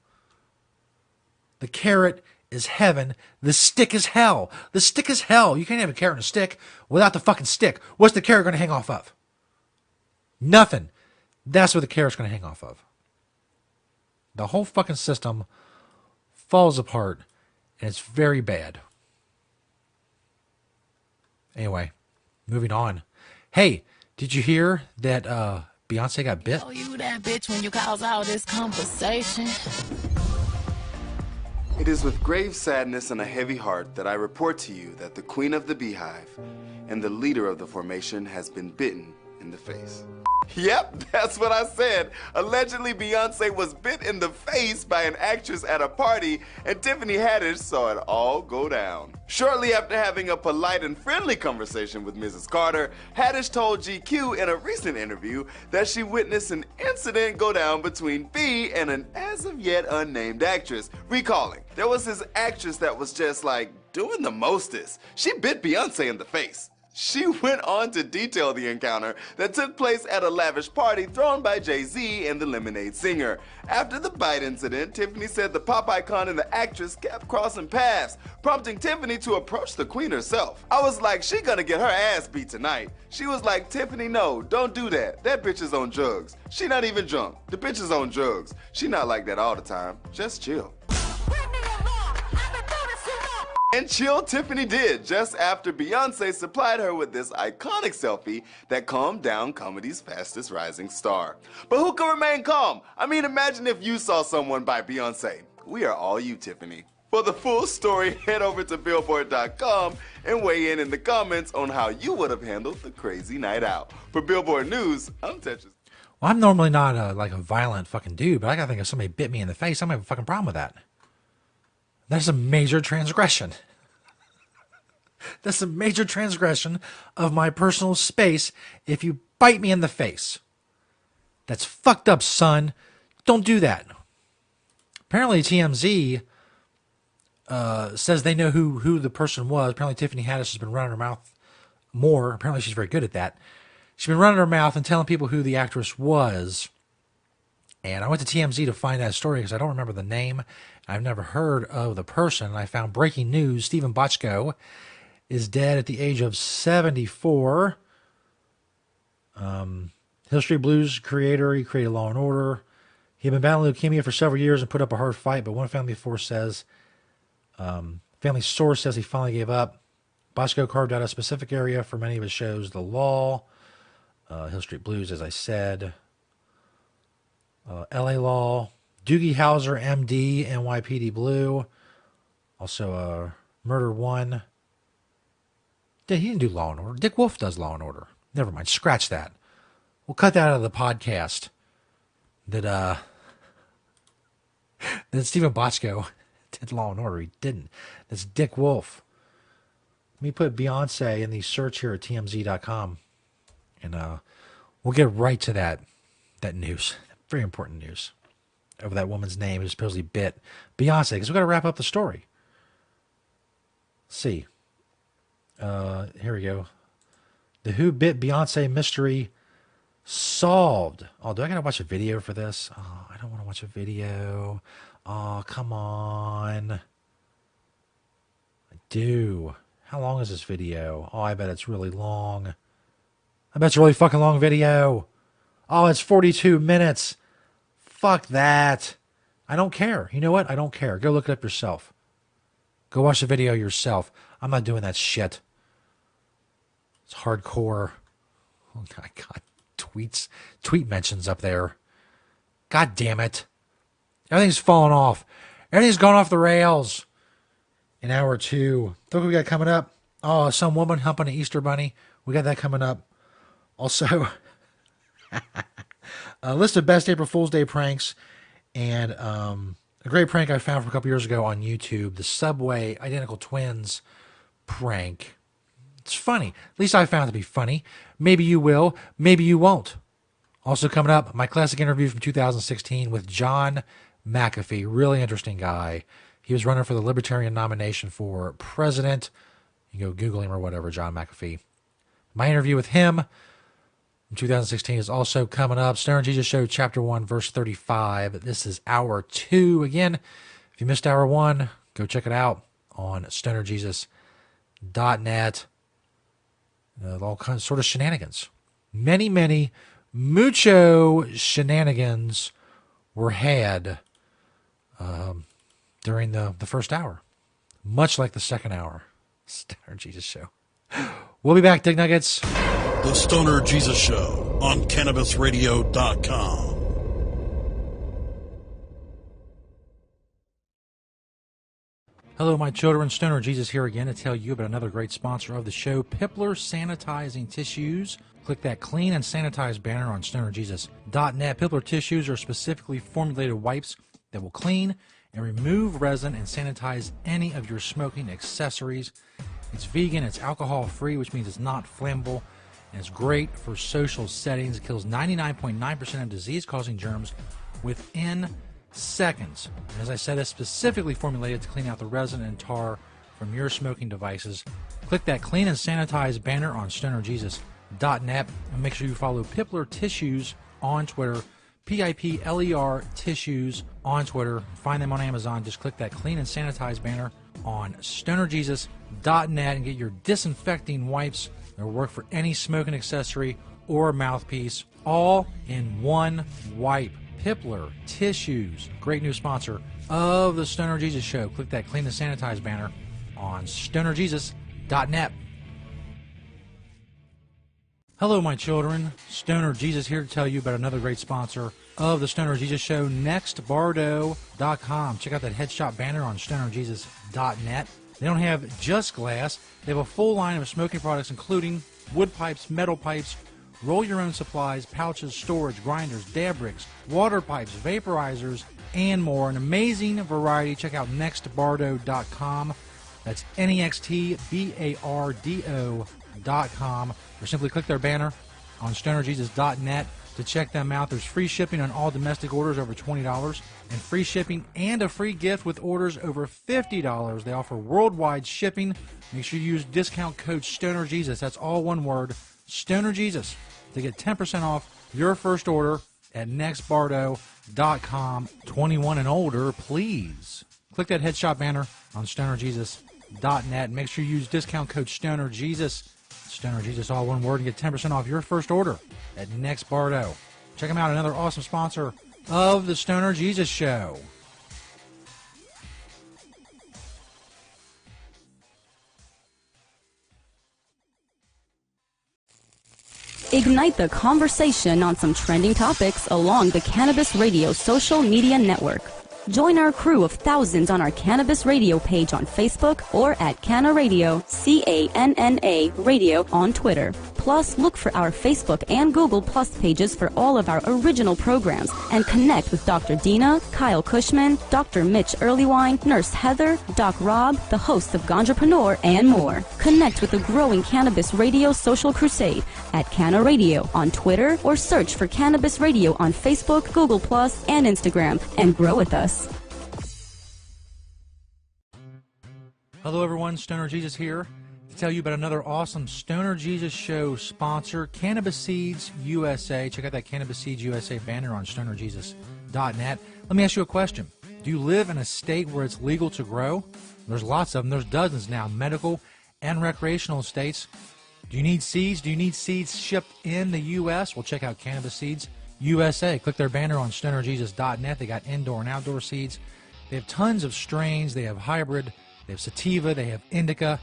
The carrot is heaven. The stick is hell. The stick is hell. You can't have a carrot and a stick without the fucking stick. What's the carrot going to hang off of? Nothing. That's what the carrot's going to hang off of. The whole fucking system falls apart, and it's very bad. Anyway, moving on. Hey, did you hear that Beyonce got bit? Oh, you that bitch when you cause all this conversation. It is with grave sadness and a heavy heart that I report to you that the Queen of the Beehive and the leader of the formation has been bitten in the face. Yep, that's what I said. Allegedly, Beyonce was bit in the face by an actress at a party, and Tiffany Haddish saw it all go down. Shortly after having a polite and friendly conversation with Mrs. Carter, Haddish told GQ in a recent interview that she witnessed an incident go down between B and an as-of-yet unnamed actress, recalling, there was this actress that was just like doing the mostest. She bit Beyonce in the face. She went on to detail the encounter that took place at a lavish party thrown by Jay-Z and the Lemonade singer. After the bite incident, Tiffany said the pop icon and the actress kept crossing paths, prompting Tiffany to approach the queen herself. I was like, she gonna get her ass beat tonight. She was like, Tiffany, no, don't do that. That bitch is on drugs. She not even drunk. The bitch is on drugs. She not like that all the time. Just chill. And chill Tiffany did just after Beyonce supplied her with this iconic selfie that calmed down comedy's fastest rising star. But who can remain calm? I mean, imagine if you saw someone bite Beyonce. We are all you, Tiffany. For the full story, head over to Billboard.com and weigh in the comments on how you would have handled the crazy night out. For Billboard News, I'm Tetris. Well, I'm normally not like a violent fucking dude, but I gotta think if somebody bit me in the face, I'm gonna have a fucking problem with that. That's a major transgression. That's a major transgression of my personal space if you bite me in the face. That's fucked up, son. Don't do that. Apparently TMZ says they know who the person was. Apparently Tiffany Haddish has been running her mouth more. Apparently she's very good at that. She's been running her mouth and telling people who the actress was. And I went to TMZ to find that story because I don't remember the name. I've never heard of the person. I found breaking news. Stephen Bochco is dead at the age of 74. Hill Street Blues creator. He created Law and Order. He had been battling leukemia for several years and put up a hard fight, but one family source says he finally gave up. Bochco carved out a specific area for many of his shows. The Law, Hill Street Blues, as I said, LA Law, Doogie Howser, MD, NYPD Blue. Also, Murder One. He didn't do Law and Order. Dick Wolf does Law and Order. Never mind. Scratch that. We'll cut that out of the podcast. That Stephen Bochco did Law and Order. He didn't. That's Dick Wolf. Let me put Beyonce in the search here at TMZ.com. And we'll get right to that news. Very important news. Over that woman's name who supposedly bit Beyonce. Because we've got to wrap up the story. Let's see. Here we go. The Who Bit Beyonce mystery solved. Oh, do I gotta watch a video for this? Oh, I don't want to watch a video. Oh, come on. I do. How long is this video? Oh, I bet it's really long. I bet it's a really fucking long video. Oh, it's 42 minutes. Fuck that. I don't care. You know what? I don't care. Go look it up yourself. Go watch the video yourself. I'm not doing that shit. It's hardcore. Oh my God. Tweet mentions up there. God damn it. Everything's fallen off. Everything's gone off the rails. In hour 2. Look what we got coming up. Oh, some woman humping an Easter bunny. We got that coming up. Also, a list of best April Fool's Day pranks. And a great prank I found from a couple years ago on YouTube. The Subway Identical Twins prank. It's funny. At least I found it to be funny. Maybe you will. Maybe you won't. Also coming up, my classic interview from 2016 with John McAfee. Really interesting guy. He was running for the Libertarian nomination for president. You can go Google him or whatever, John McAfee. My interview with him in 2016 is also coming up. Stoner Jesus Show, Chapter 1, Verse 35. This is Hour 2. Again, if you missed Hour 1, go check it out on stonerjesus.net. All kinds of sort of shenanigans. Many, mucho shenanigans were had during the first hour. Much like the second hour. Stoner Jesus Show. We'll be back, Dig Nuggets. The Stoner Jesus Show on CannabisRadio.com. Hello, my children. Stoner Jesus here again to tell you about another great sponsor of the show, Pipler Sanitizing Tissues. Click that clean and sanitize banner on stonerjesus.net. Pipler tissues are specifically formulated wipes that will clean and remove resin and sanitize any of your smoking accessories. It's vegan, it's alcohol-free, which means it's not flammable, and it's great for social settings. It kills 99.9% of disease-causing germs within seconds. And as I said, it's specifically formulated to clean out the resin and tar from your smoking devices. Click that clean and sanitize banner on stonerjesus.net and make sure you follow Pipler Tissues on Twitter, Pipler Tissues on Twitter. Find them on Amazon. Just click that clean and sanitize banner on stonerjesus.net and get your disinfecting wipes that will work for any smoking accessory or mouthpiece, all in one wipe. Pipler Tissues, great new sponsor of the Stoner Jesus Show. Click that clean and sanitize banner on stonerjesus.net. Hello, my children. Stoner Jesus here to tell you about another great sponsor of the Stoner Jesus Show, NextBardo.com. Check out that headshot banner on stonerjesus.net. They don't have just glass. They have a full line of smoking products, including wood pipes, metal pipes, roll your own supplies, pouches, storage, grinders, dab rigs, water pipes, vaporizers, and more. An amazing variety. Check out nextbardo.com. That's NEXTBARDO.com. Or simply click their banner on stonerjesus.net to check them out. There's free shipping on all domestic orders over $20 and free shipping and a free gift with orders over $50. They offer worldwide shipping. Make sure you use discount code STONERJesus. That's all one word, STONERJesus, to get 10% off your first order at nextbardo.com. 21 and older, please. Click that headshot banner on stonerjesus.net. Make sure you use discount code STONERJesus. Stoner Jesus, all one word, and get 10% off your first order at NextBardo. Check them out, another awesome sponsor of the Stoner Jesus Show. Ignite the conversation on some trending topics along the Cannabis Radio social media network. Join our crew of thousands on our Cannabis Radio page on Facebook or at Canna Radio, C-A-N-N-A Radio on Twitter. Plus, look for our Facebook and Google Plus pages for all of our original programs and connect with Dr. Dina, Kyle Cushman, Dr. Mitch Earlywine, Nurse Heather, Doc Rob, the hosts of Ganjapreneur, and more. Connect with the growing Cannabis Radio social crusade at Canna Radio on Twitter or search for Cannabis Radio on Facebook, Google Plus, and Instagram and grow with us. Hello everyone, Stoner Jesus here to tell you about another awesome Stoner Jesus Show sponsor, Cannabis Seeds USA. Check out that Cannabis Seeds USA banner on stonerjesus.net. Let me ask you a question. Do you live in a state where it's legal to grow? There's lots of them. There's dozens now, medical and recreational states. Do you need seeds? Do you need seeds shipped in the U.S.? Well, check out Cannabis Seeds USA. Click their banner on stonerjesus.net. They got indoor and outdoor seeds. They have tons of strains. They have hybrid. They have sativa, they have indica,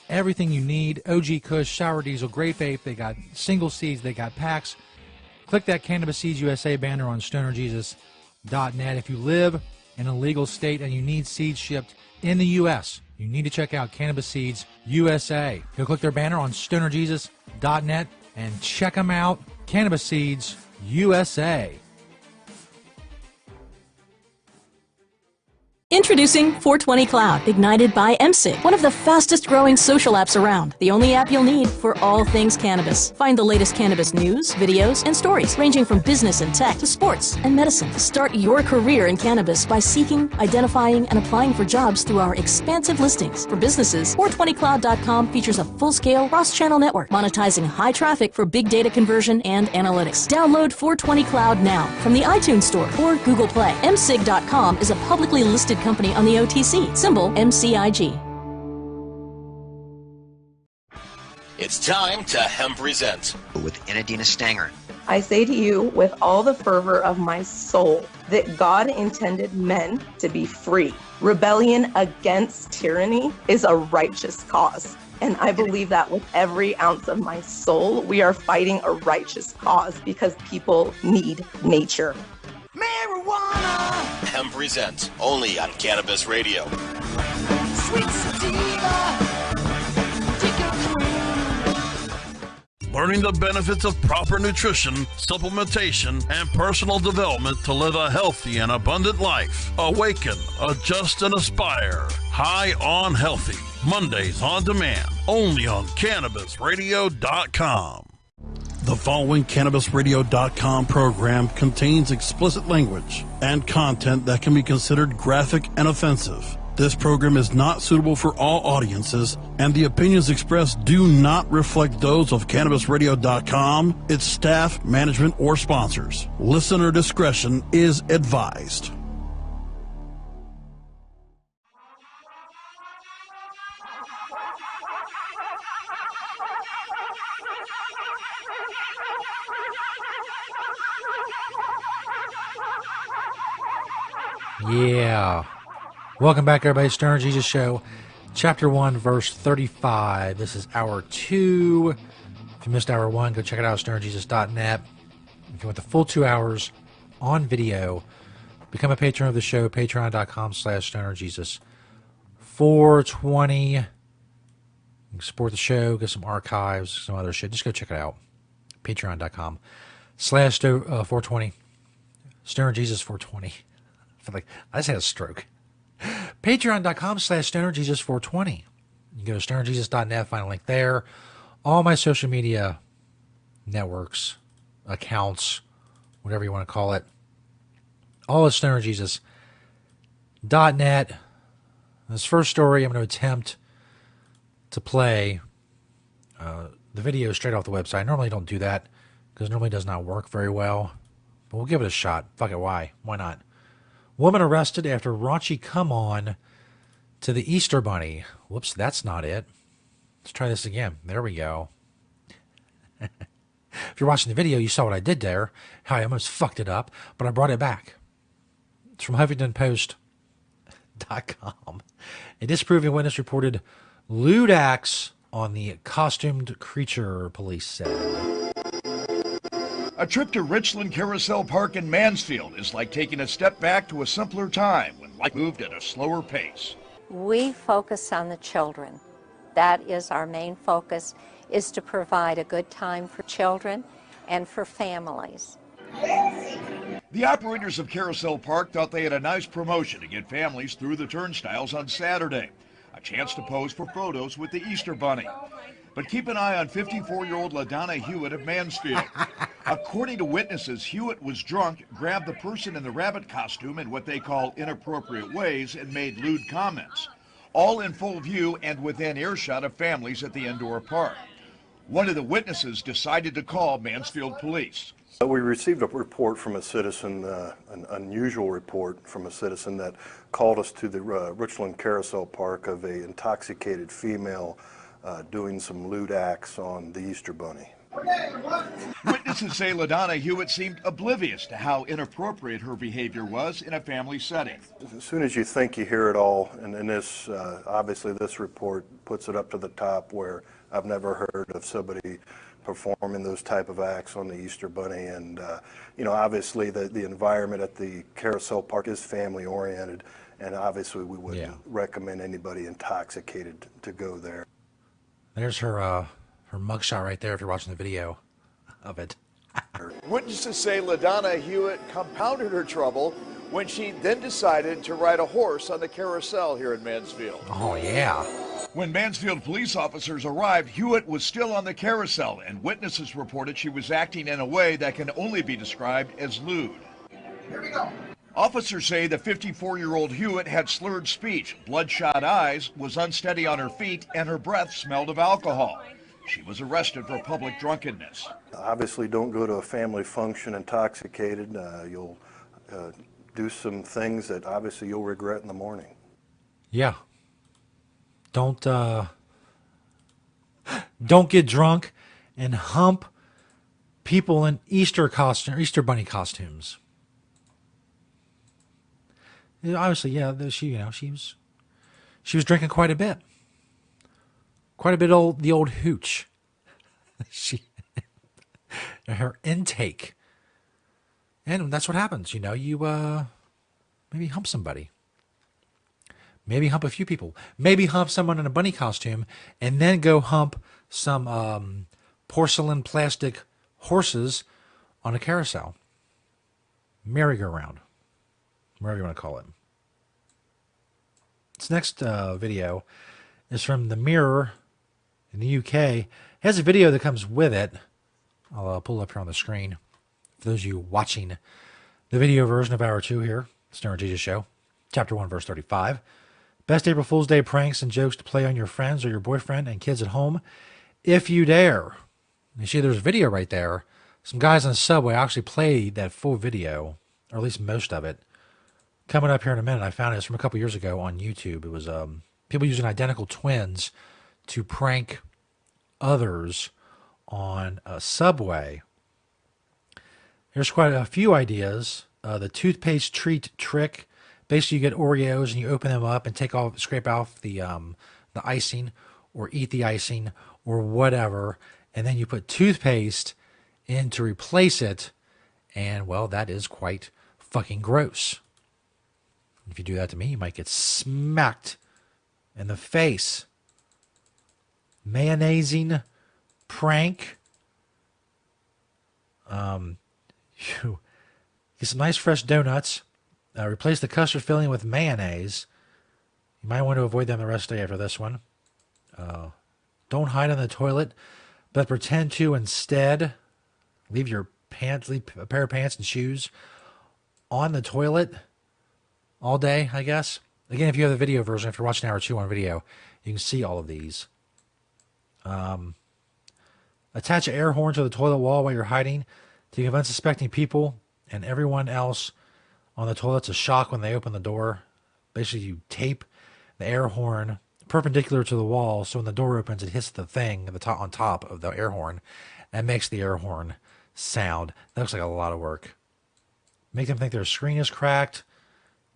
everything you need. OG Kush, Sour Diesel, Grape Ape, they got single seeds, they got packs. Click that Cannabis Seeds USA banner on stonerjesus.net. If you live in a legal state and you need seeds shipped in the U.S., you need to check out Cannabis Seeds USA. Go click their banner on stonerjesus.net and check them out. Cannabis Seeds USA. Introducing 420 Cloud, ignited by MSIG, one of the fastest growing social apps around. The only app you'll need for all things cannabis. Find the latest cannabis news, videos, and stories, ranging from business and tech to sports and medicine. Start your career in cannabis by seeking, identifying, and applying for jobs through our expansive listings. For businesses, 420cloud.com features a full-scale cross-channel network, monetizing high traffic for big data conversion and analytics. Download 420 Cloud now from the iTunes Store or Google Play. MSIG.com is a publicly listed company on the OTC, symbol MCIG. It's time to Hemp Present with Inadina Stanger. I say to you with all the fervor of my soul that God intended men to be free. Rebellion against tyranny is a righteous cause. And I believe that with every ounce of my soul, we are fighting a righteous cause because people need nature. Marijuana! Hemp Present, only on Cannabis Radio. Sweet sativa, learning the benefits of proper nutrition, supplementation, and personal development to live a healthy and abundant life. Awaken, adjust, and aspire. High on Healthy. Mondays on demand. Only on CannabisRadio.com. The following CannabisRadio.com program contains explicit language and content that can be considered graphic and offensive. This program is not suitable for all audiences, and the opinions expressed do not reflect those of CannabisRadio.com, its staff, management, or sponsors. Listener discretion is advised. Yeah. Welcome back, everybody. Stoner Jesus Show, Chapter 1, Verse 35. This is Hour 2. If you missed Hour 1, go check it out, stonerjesus.net. If you want the full 2 hours on video, become a patron of the show, patreon.com/stonerjesus. 420. You can support the show, get some archives, some other shit. Just go check it out. Patreon.com/420. Stoner Jesus 420. I feel like I just had a stroke. Patreon.com/stonerjesus420. You can go to stonerjesus.net, find a link there. All my social media networks, accounts, whatever you want to call it, all at stonerjesus.net. This first story, I'm going to attempt to play the video straight off the website. I normally don't do that because it normally does not work very well, but we'll give it a shot. Fuck it, why? Why not? Woman arrested after raunchy come on to the Easter Bunny. Whoops, that's not it. Let's try this again. There we go. If you're watching the video, you saw what I did there. How I almost fucked it up, but I brought it back. It's from HuffingtonPost.com. A disproving witness reported lewd acts on the costumed creature, police said. A trip to Richland Carousel Park in Mansfield is like taking a step back to a simpler time when life moved at a slower pace. We focus on the children. That is our main focus, is to provide a good time for children and for families. The operators of Carousel Park thought they had a nice promotion to get families through the turnstiles on Saturday. A chance to pose for photos with the Easter Bunny. But keep an eye on 54-year-old LaDonna Hewitt of Mansfield. According to witnesses, Hewitt was drunk, grabbed the person in the rabbit costume in what they call inappropriate ways, and made lewd comments. All in full view and within earshot of families at the indoor park. One of the witnesses decided to call Mansfield police. We received a report from a citizen, an unusual report from a citizen that called us to the Richland Carousel Park of an intoxicated female doing some lewd acts on the Easter Bunny. Witnesses say LaDonna Hewitt seemed oblivious to how inappropriate her behavior was in a family setting. As soon as you think you hear it all, and this, obviously this report puts it up to the top where I've never heard of somebody performing those type of acts on the Easter Bunny. And, you know, obviously the environment at the Carousel Park is family oriented, and obviously we wouldn't recommend anybody intoxicated to go there. There's her mugshot right there if you're watching the video of it. Witnesses say LaDonna Hewitt compounded her trouble when she then decided to ride a horse on the carousel here in Mansfield. Oh, yeah. When Mansfield police officers arrived, Hewitt was still on the carousel, and witnesses reported she was acting in a way that can only be described as lewd. Here we go. Officers say the 54-year-old Hewitt had slurred speech, bloodshot eyes, was unsteady on her feet, and her breath smelled of alcohol. She was arrested for public drunkenness. Obviously don't go to a family function intoxicated. You'll do some things that obviously you'll regret in the morning. Yeah. Don't get drunk and hump people in Easter Bunny costumes. Obviously, yeah, she was drinking quite a bit. Quite a bit the old hooch. Her intake. And that's what happens, you know, you maybe hump somebody. Maybe hump a few people. Maybe hump someone in a bunny costume and then go hump some porcelain plastic horses on a carousel. Merry-go-round. Whatever you want to call it. This next video is from The Mirror in the UK. It has a video that comes with it. I'll pull it up here on the screen. For those of you watching the video version of Hour 2 here, Stoner Jesus Show, Chapter 1, Verse 35. Best April Fool's Day pranks and jokes to play on your friends or your boyfriend and kids at home, if you dare. You see there's a video right there. Some guys on the subway actually played that full video, or at least most of it. Coming up here in a minute, I found it. It's from a couple years ago on YouTube. It was people using identical twins to prank others on a subway. There's quite a few ideas. The toothpaste treat trick. Basically, you get Oreos and you open them up and scrape off the icing, or eat the icing, or whatever, and then you put toothpaste in to replace it, and well, that is quite fucking gross. If you do that to me, you might get smacked in the face. Mayonnaising prank. Get some nice fresh donuts. Replace the custard filling with mayonnaise. You might want to avoid them the rest of the day after this one. Don't hide in the toilet, but pretend to instead. Leave a pair of pants and shoes on the toilet all day, I guess. Again, if you have the video version, if you're watching Hour 2 on video, you can see all of these. Attach an air horn to the toilet wall while you're hiding to give unsuspecting people and everyone else on the toilets a shock when they open the door. Basically, you tape the air horn perpendicular to the wall, so when the door opens, it hits the thing on top of the air horn and makes the air horn sound. That looks like a lot of work. Make them think their screen is cracked.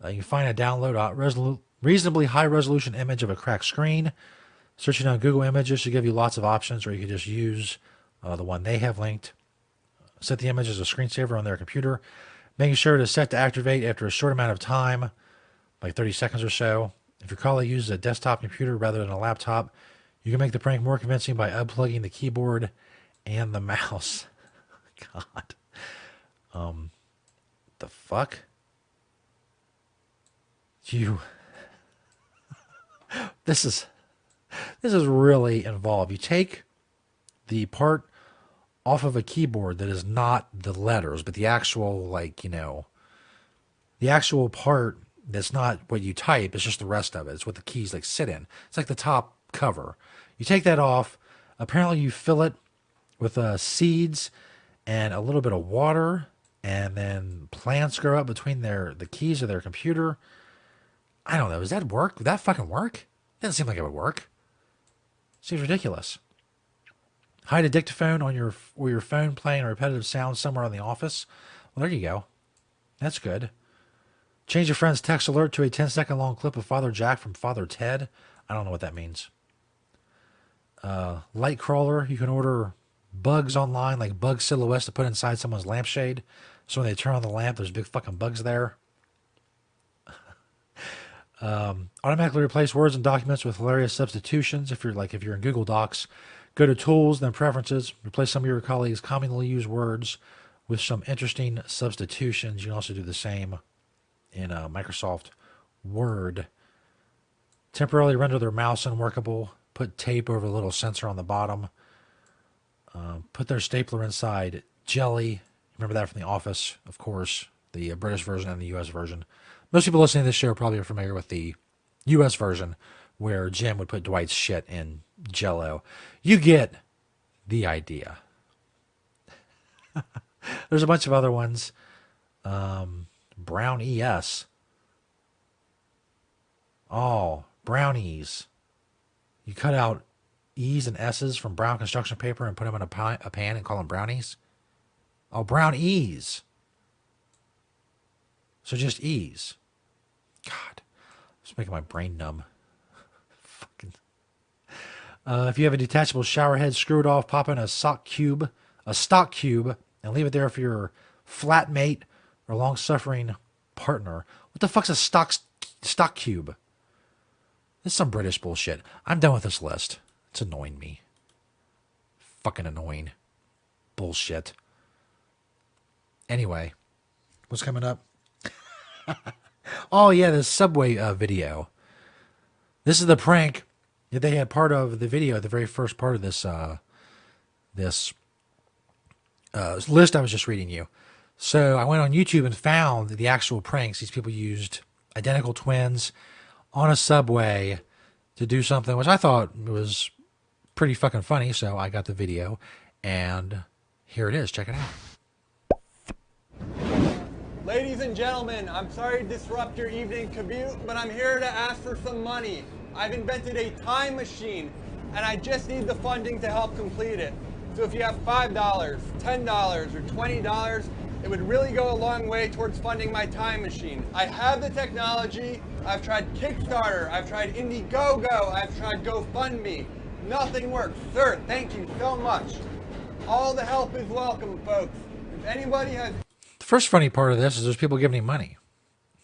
You can find a download reasonably high resolution image of a cracked screen. Searching on Google Images should give you lots of options, or you can just use the one they have linked. set the image as a screensaver on their computer, making sure to set to activate after a short amount of time, like 30 seconds or so. If your colleague uses a desktop computer rather than a laptop, you can make the prank more convincing by unplugging the keyboard and the mouse. God. The fuck? This is really involved. You take the part off of a keyboard that is not the letters, but the actual, the actual part that's not what you type, it's just the rest of it. It's what the keys sit in. It's like the top cover. You take that off. Apparently you fill it with seeds and a little bit of water, and then plants grow up between the keys of their computer. I don't know. Does that work? Would that fucking work? It doesn't seem like it would work. Seems ridiculous. Hide a dictaphone on your phone playing a repetitive sound somewhere in the office. Well, there you go. That's good. Change your friend's text alert to a 10-second long clip of Father Jack from Father Ted. I don't know what that means. Light crawler. You can order bugs online, like bug silhouettes to put inside someone's lampshade. So when they turn on the lamp, there's big fucking bugs there. Automatically replace words and documents with hilarious substitutions. If you're in Google Docs, go to Tools, then Preferences. Replace some of your colleagues' commonly used words with some interesting substitutions. You can also do the same in Microsoft Word. Temporarily render their mouse unworkable. Put tape over the little sensor on the bottom. Put their stapler inside jelly. Remember that from The Office, of course. The British version and the U.S. version. Most people listening to this show probably are familiar with the U.S. version, where Jim would put Dwight's shit in Jell-O. You get the idea. There's a bunch of other ones. Brown ES. Oh, brownies. You cut out E's and S's from brown construction paper and put them in a pan and call them brownies. Oh, brown E's. So just E's. God, it's making my brain numb. Fucking. If you have a detachable shower head, screw it off, pop in a stock cube, and leave it there for your flatmate or long-suffering partner. What the fuck's a stock cube? This is some British bullshit. I'm done with this list. It's annoying me. Fucking annoying. Bullshit. Anyway, what's coming up? Oh yeah, the Subway video. This is the prank that they had part of the video, the very first part of this list I was just reading you. So I went on YouTube and found the actual pranks. These people used identical twins on a subway to do something, which I thought was pretty fucking funny. So I got the video, and here it is. Check it out. Ladies and gentlemen, I'm sorry to disrupt your evening commute, but I'm here to ask for some money. I've invented a time machine, and I just need the funding to help complete it. So if you have $5, $10, or $20, it would really go a long way towards funding my time machine. I have the technology. I've tried Kickstarter. I've tried Indiegogo. I've tried GoFundMe. Nothing works. Sir, thank you so much. All the help is welcome, folks. If anybody has... The first funny part of this is there's people giving him money.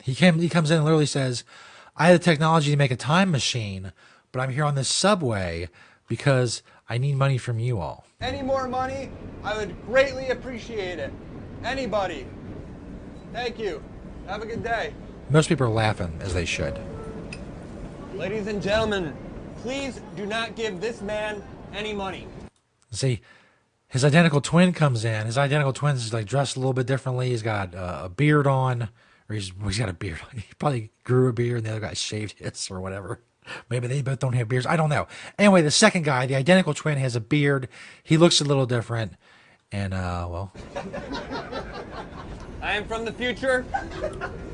He comes in and literally says, I have the technology to make a time machine, but I'm here on this subway because I need money from you all. Any more money, I would greatly appreciate it. Anybody. Thank you. Have a good day. Most people are laughing, as they should. Ladies and gentlemen, please do not give this man any money. See, his identical twin comes in. His identical twin is dressed a little bit differently. He's got a beard on, or he's got a beard. He probably grew a beard and the other guy shaved his or whatever. Maybe they both don't have beards. I don't know. Anyway, the second guy, the identical twin, has a beard. He looks a little different. And, well. I am from the future,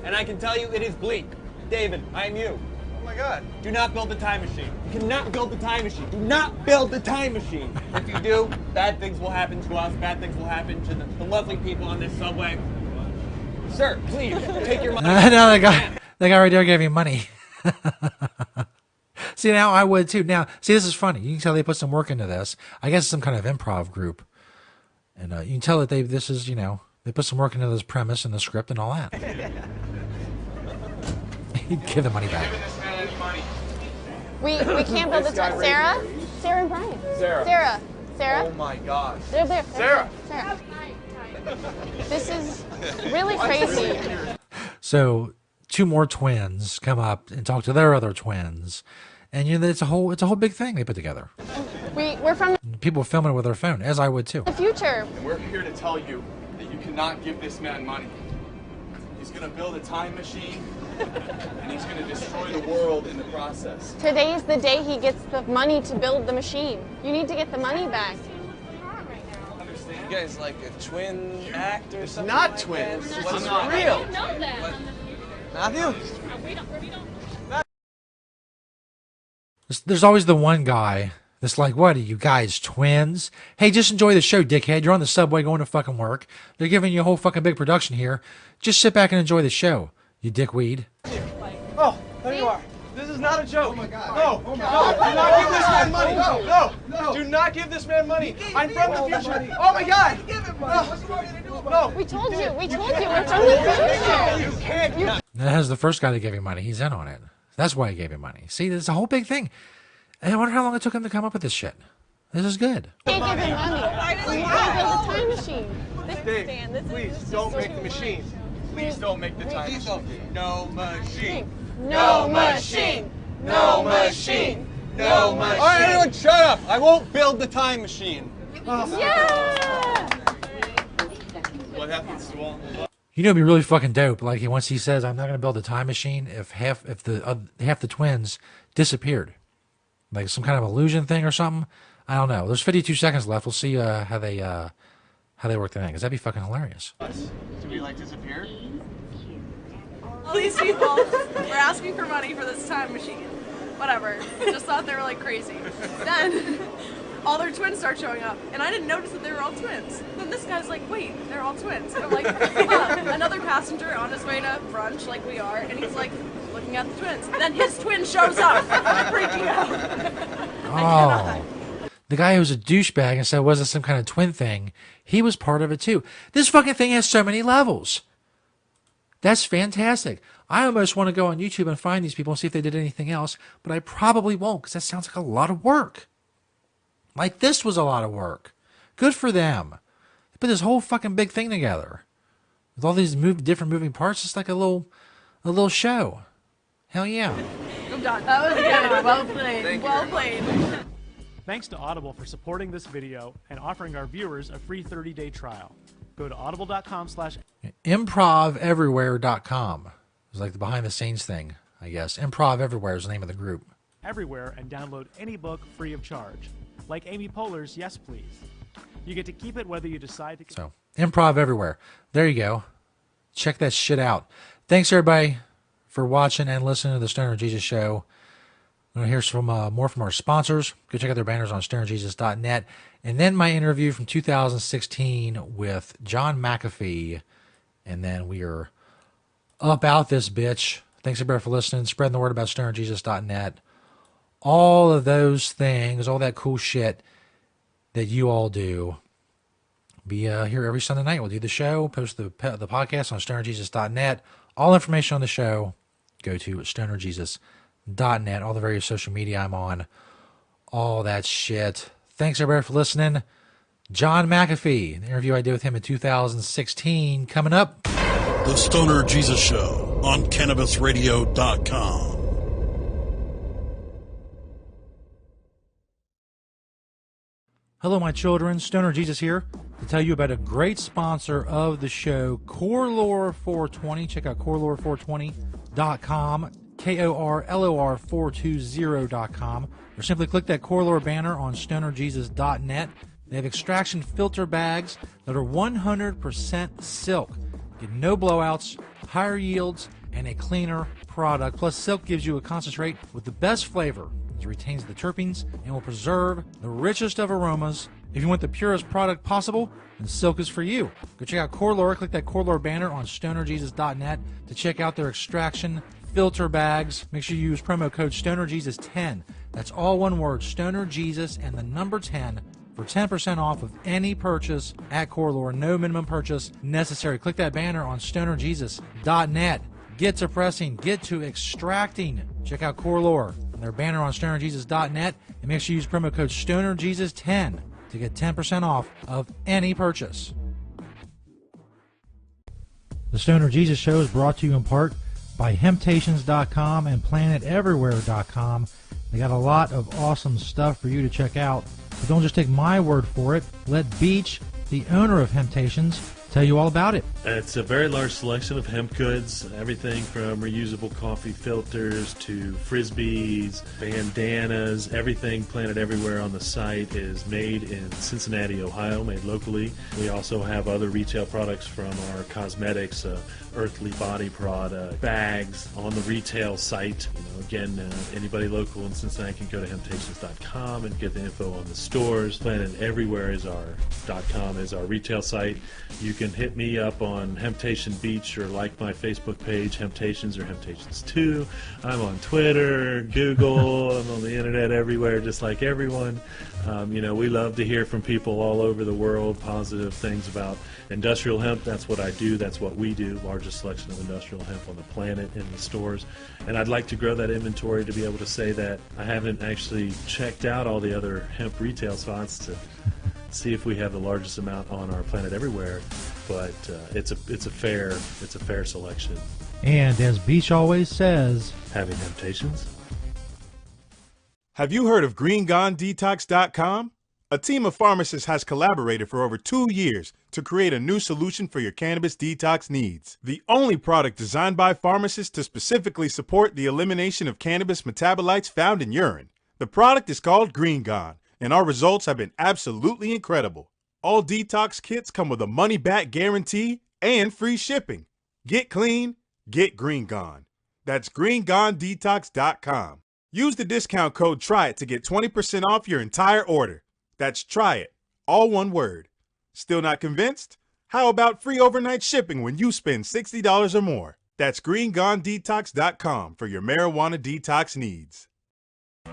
and I can tell you it is bleak. David, I am you. Oh my God. Do not build the time machine. You cannot build the time machine. Do not build the time machine. If you do, bad things will happen to us. Bad things will happen to the lovely people on this subway. Sir, please, take your money. No, that guy right there gave me money. See, now I would too. Now, see, this is funny. You can tell they put some work into this. I guess it's some kind of improv group. And you can tell that they put some work into this premise and the script and all that. He'd give the money back. We can't build the time. Sarah and Brian. Sarah. Oh my gosh. They're there. Sarah. This is really crazy. So 2 more twins come up and talk to their other twins, and it's a whole big thing they put together. We're from People filming it with their phone, as I would too. the future. And we're here to tell you that you cannot give this man money. He's going to build a time machine, and he's going to destroy the world in the process. Today is the day he gets the money to build the machine. You need to get the money back. You guys like a twin act or something? not like twins. That? It's What's not. real? know that. Matthew? There's always the one guy that's like, what are you guys, twins? Hey, just enjoy the show, dickhead. You're on the subway going to fucking work. They're giving you a whole fucking big production here. Just sit back and enjoy the show, you dickweed. Oh, there you are. This is not a joke. Oh my God. No, do not give this man money. No, do not give this man money. I'm from the future. Oh my God. No. We told you. We're from the future. You can't. That has the first guy that gave him money. He's in on it. That's why he gave him money. See, there's a whole big thing. And I wonder how long it took him to come up with this shit. This is good. Can't give him money. We can't build a time machine. Dave, please don't make the machine. Please don't make the time machine. No machine. No machine. No machine. No machine. All right, everyone, shut up. I won't build the time machine. Yeah! What happens to all? You know, it'd be really fucking dope. Like once he says, "I'm not going to build a time machine," if half the twins disappeared, like some kind of illusion thing or something. I don't know. There's 52 seconds left. We'll see how they work the thing. Because that'd be fucking hilarious. To be like disappeared? All these people were asking for money for this time machine. Whatever. Just thought they were like crazy. Then all their twins start showing up, and I didn't notice that they were all twins. Then this guy's like, wait, they're all twins. And I'm like, another passenger on his way to brunch like we are, and he's like looking at the twins. And then his twin shows up. I'm freaking out. Oh. The guy who was a douchebag and said, was it some kind of twin thing? He was part of it too. This fucking thing has so many levels. That's fantastic. I almost want to go on YouTube and find these people and see if they did anything else, but I probably won't because that sounds like a lot of work. Like this was a lot of work. Good for them. They put this whole fucking big thing together with all these different moving parts. It's like a little show. Hell yeah. I'm done. That was good. Well played. Well played. Thanks to Audible for supporting this video and offering our viewers a free 30-day trial. Go to audible.com/ improveverywhere.com. It's like the behind the scenes thing, I guess. Improv Everywhere is the name of the group. Everywhere and download any book free of charge. Like Amy Poehler's Yes Please. You get to keep it whether you decide to... So, Improv Everywhere. There you go. Check that shit out. Thanks, everybody, for watching and listening to the Stoner Jesus Show. I'm going to hear some more from our sponsors. Go check out their banners on stonerjesus.net. And then my interview from 2016 with John McAfee. And then we are up out this bitch. Thanks, everybody, for listening. Spreading the word about stonerjesus.net. All of those things, all that cool shit that you all do. Be here every Sunday night. We'll do the show, post the podcast on stonerjesus.net. All information on the show, go to stonerjesus.net. All the various social media I'm on. All that shit. Thanks, everybody, for listening. John McAfee, the interview I did with him in 2016, coming up. The Stoner Jesus Show on CannabisRadio.com. Hello, my children. Stoner Jesus here to tell you about a great sponsor of the show, Corelore420. Check out Corelore420.com, KORLOR420.com, or simply click that Corelore banner on stonerjesus.net. They have extraction filter bags that are 100% silk. Get no blowouts, higher yields, and a cleaner product. Plus, silk gives you a concentrate with the best flavor. It retains the terpenes and will preserve the richest of aromas. If you want the purest product possible, then silk is for you. Go check out Corelore. Click that Corelore banner on stonerjesus.net to check out their extraction filter bags. Make sure you use promo code StonerJesus10. That's all one word, StonerJesus and the number 10 for 10% off of any purchase at CoreLore. No minimum purchase necessary. Click that banner on stonerjesus.net. Get to pressing. Get to extracting. Check out CoreLore and their banner on stonerjesus.net. And make sure you use promo code StonerJesus10 to get 10% off of any purchase. The Stoner Jesus Show is brought to you in part by Hemptations.com and PlanetEverywhere.com. They got a lot of awesome stuff for you to check out. But don't just take my word for it. Let Beach, the owner of Hemptations, tell you all about it. It's a very large selection of hemp goods, everything from reusable coffee filters to frisbees, bandanas, everything Planet Everywhere on the site is made in Cincinnati, Ohio, made locally. We also have other retail products from our cosmetics, Earthly Body product, bags on the retail site. Again, anybody local in Cincinnati can go to Hemptations.com and get the info on the stores. Planet Everywhere is .com is our retail site. You can hit me up on Hemptation Beach or like my Facebook page, Hemptations or Hemptations 2. I'm on Twitter, Google, I'm on the internet everywhere, just like everyone. We love to hear from people all over the world, positive things about industrial hemp. That's what I do. That's what we do. Largest selection of industrial hemp on the planet in the stores. And I'd like to grow that inventory to be able to say that I haven't actually checked out all the other hemp retail spots to see if we have the largest amount on our Planet Everywhere. But it's a fair selection. And as Beach always says, having Hemptations. Have you heard of GreenGoneDetox.com? A team of pharmacists has collaborated for over 2 years to create a new solution for your cannabis detox needs. The only product designed by pharmacists to specifically support the elimination of cannabis metabolites found in urine. The product is called Green Gone, and our results have been absolutely incredible. All detox kits come with a money-back guarantee and free shipping. Get clean, get Green Gone. That's GreenGoneDetox.com. Use the discount code TRYIT to get 20% off your entire order. That's TRYIT, all one word. Still not convinced? How about free overnight shipping when you spend $60 or more? That's GreenGoneDetox.com for your marijuana detox needs.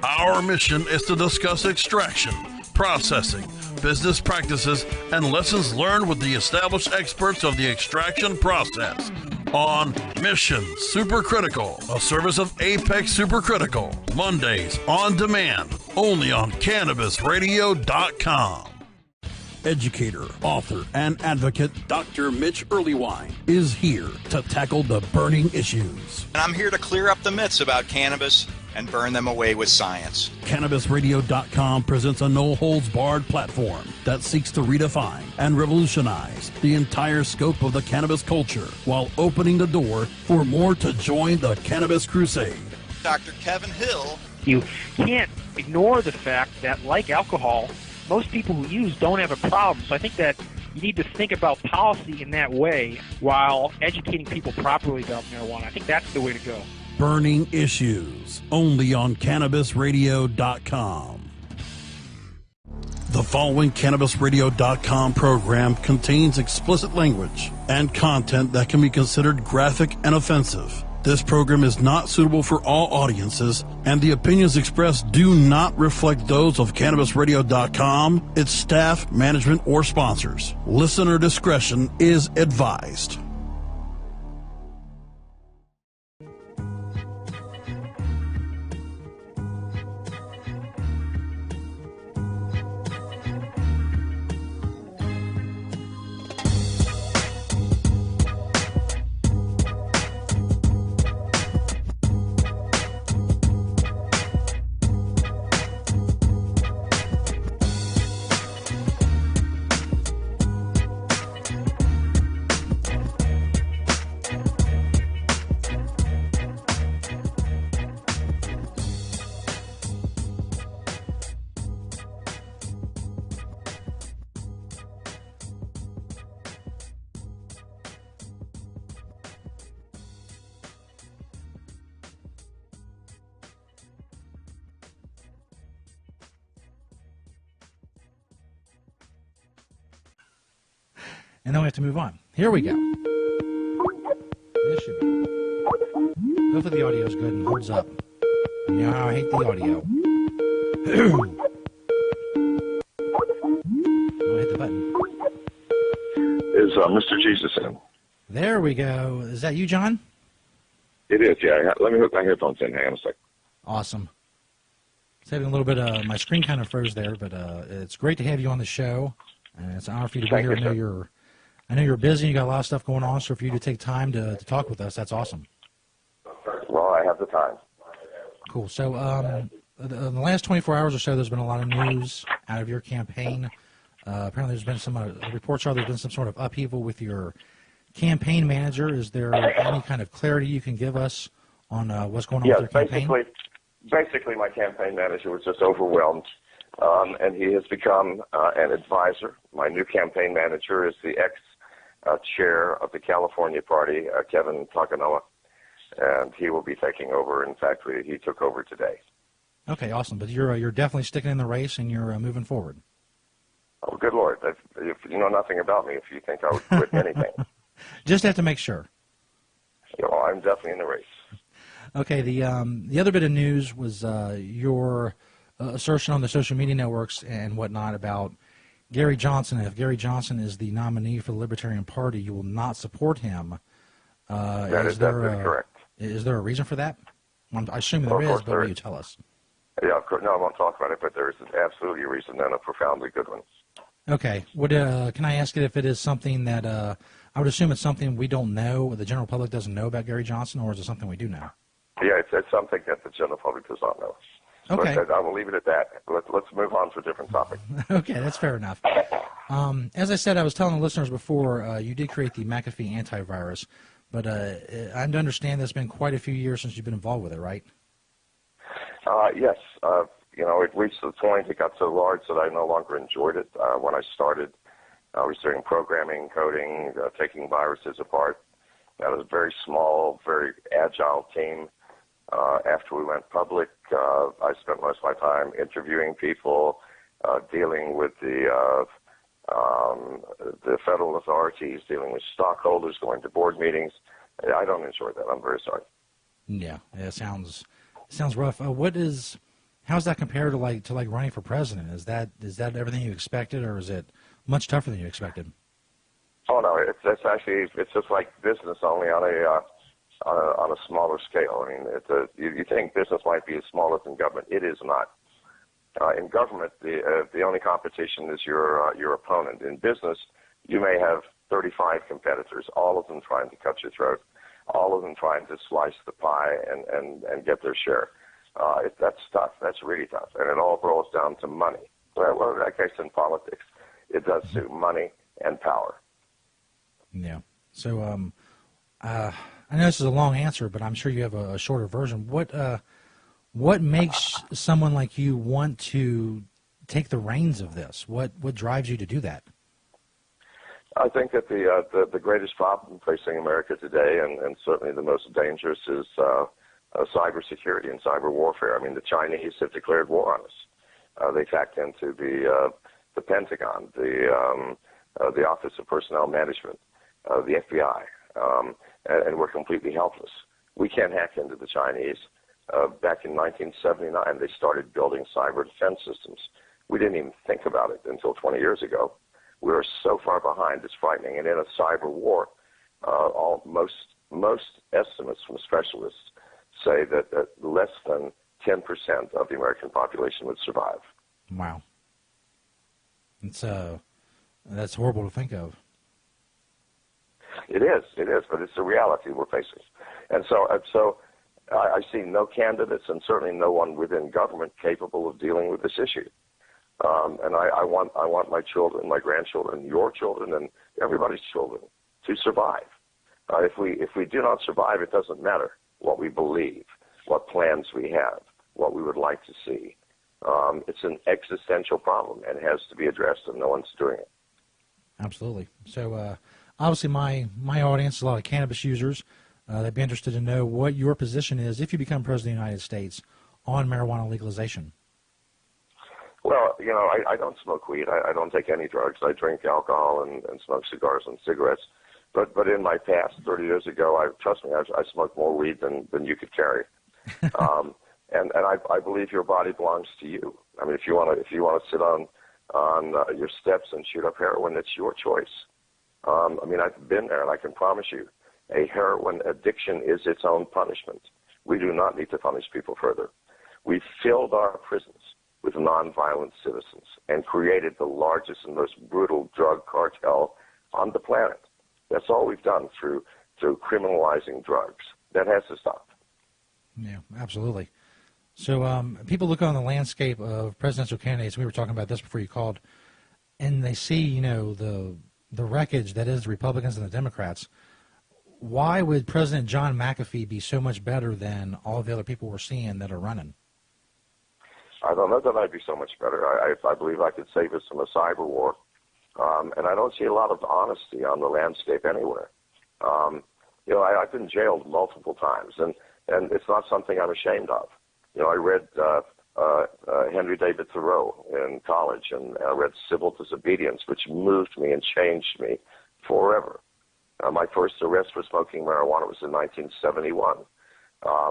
Our mission is to discuss extraction, processing, business practices, and lessons learned with the established experts of the extraction process. On Mission Supercritical, a service of Apex Supercritical. Mondays on demand, only on CannabisRadio.com. Educator, author, and advocate Dr. Mitch Earlywine is here to tackle the burning issues. And I'm here to clear up the myths about cannabis and burn them away with science. CannabisRadio.com presents a no-holds-barred platform that seeks to redefine and revolutionize the entire scope of the cannabis culture while opening the door for more to join the cannabis crusade. Dr. Kevin Hill. You can't ignore the fact that, like alcohol, most people who use don't have a problem. So I think that you need to think about policy in that way while educating people properly about marijuana. I think that's the way to go. Burning Issues, only on CannabisRadio.com. The following CannabisRadio.com program contains explicit language and content that can be considered graphic and offensive. This program is not suitable for all audiences, and the opinions expressed do not reflect those of CannabisRadio.com, its staff, management, or sponsors. Listener discretion is advised. And then we have to move on. Here we go. This should be. Hopefully the audio is good and holds up. You know how I hate the audio. button. Is Mr. Jesus in? There we go. Is that you, John? It is, yeah. Let me hook my headphones in. Hang on a sec. Awesome. It's having a little bit of, my screen kind of froze there, but it's great to have you on the show. And it's an honor for you to be here. I know you're busy and you got a lot of stuff going on, so for you to take time to talk with us, that's awesome. Well, I have the time. Cool. So in the last 24 hours or so, there's been a lot of news out of your campaign. Apparently there's been some reports are there's been some sort of upheaval with your campaign manager. Is there any kind of clarity you can give us on what's going on with your campaign? Basically, my campaign manager was just overwhelmed, and he has become an advisor. My new campaign manager is the ex-chair of the California Party, Kevin Takanoa, and he will be taking over. In fact, he took over today. Okay, awesome. But you're definitely sticking in the race and you're moving forward. Oh, good Lord. If you know nothing about me, if you think I would quit anything. Just have to make sure. I'm definitely in the race. Okay, the other bit of news was your assertion on the social media networks and whatnot about Gary Johnson. If Gary Johnson is the nominee for the Libertarian Party, you will not support him. That is correct. Is there a reason for that? I assume there is, but will you tell us? Yeah, of course. No, I won't talk about it, but there is absolutely a reason, and a profoundly good one. Okay. Can I ask it if it is something that I would assume it's something we don't know, the general public doesn't know about Gary Johnson, or is it something we do know? Yeah, it's something that the general public does not know. Okay. But I will leave it at that. Let's move on to a different topic. Okay, that's fair enough. As I said, I was telling the listeners before, you did create the McAfee antivirus, but I understand it's been quite a few years since you've been involved with it, right? Yes. It reached the point, it got so large that I no longer enjoyed it. When I started, I was doing programming, coding, taking viruses apart. That was a very small, very agile team. After we went public, I spent most of my time interviewing people, dealing with the federal authorities, dealing with stockholders, going to board meetings. I don't enjoy that. I'm very sorry. Yeah, it sounds rough. How's that compared to like running for president? Is that everything you expected, or is it much tougher than you expected? Oh no, it's just like business, only on a smaller scale. I mean, you think business might be as small as in government? It is not. In government, the only competition is your opponent. In business, you may have 35 competitors, all of them trying to cut your throat, all of them trying to slice the pie and get their share. That's tough. That's really tough. And it all boils down to money. Well, I guess in politics, it does too, money and power. Yeah. So I know this is a long answer, but I'm sure you have a shorter version. What makes someone like you want to take the reins of this? What drives you to do that? I think that the greatest problem facing America today, and certainly the most dangerous, is cybersecurity and cyber warfare. I mean, the Chinese have declared war on us. They tapped into the Pentagon, the Office of Personnel Management, the FBI, and we're completely helpless. We can't hack into the Chinese. Back in 1979, they started building cyber defense systems. We didn't even think about it until 20 years ago. We are so far behind, it's frightening. And in a cyber war, most estimates from specialists say that less than 10% of the American population would survive. Wow. That's horrible to think of. It is, but it's the reality we're facing. And so I see no candidates and certainly no one within government capable of dealing with this issue. And I want my children, my grandchildren, your children, and everybody's children to survive. If we do not survive, it doesn't matter what we believe, what plans we have, what we would like to see. It's an existential problem and has to be addressed, and no one's doing it. Absolutely. So obviously my audience is a lot of cannabis users. They'd be interested to know what your position is if you become president of the United States on marijuana legalization. Well, I don't smoke weed. I don't take any drugs. I drink alcohol and smoke cigars and cigarettes. But in my past, 30 years ago, trust me, I smoked more weed than you could carry. And I believe your body belongs to you. I mean, if you want to sit on on your steps and shoot up heroin, it's your choice. I mean, I've been there, and I can promise you, a heroin addiction is its own punishment. We do not need to punish people further. We filled our prisons with nonviolent citizens and created the largest and most brutal drug cartel on the planet. That's all we've done through criminalizing drugs. That has to stop. Yeah, absolutely. So people look on the landscape of presidential candidates. We were talking about this before you called, and they see, you know, the wreckage that is the Republicans and the Democrats. Why would President John McAfee be so much better than all the other people we're seeing that are running? I don't know that I'd be so much better. I believe I could save us from a cyber war. And I don't see a lot of honesty on the landscape anywhere. You know, I've been jailed multiple times, and it's not something I'm ashamed of. You know, I read Henry David Thoreau in college, and I read Civil Disobedience, which moved me and changed me forever. My first arrest for smoking marijuana was in 1971.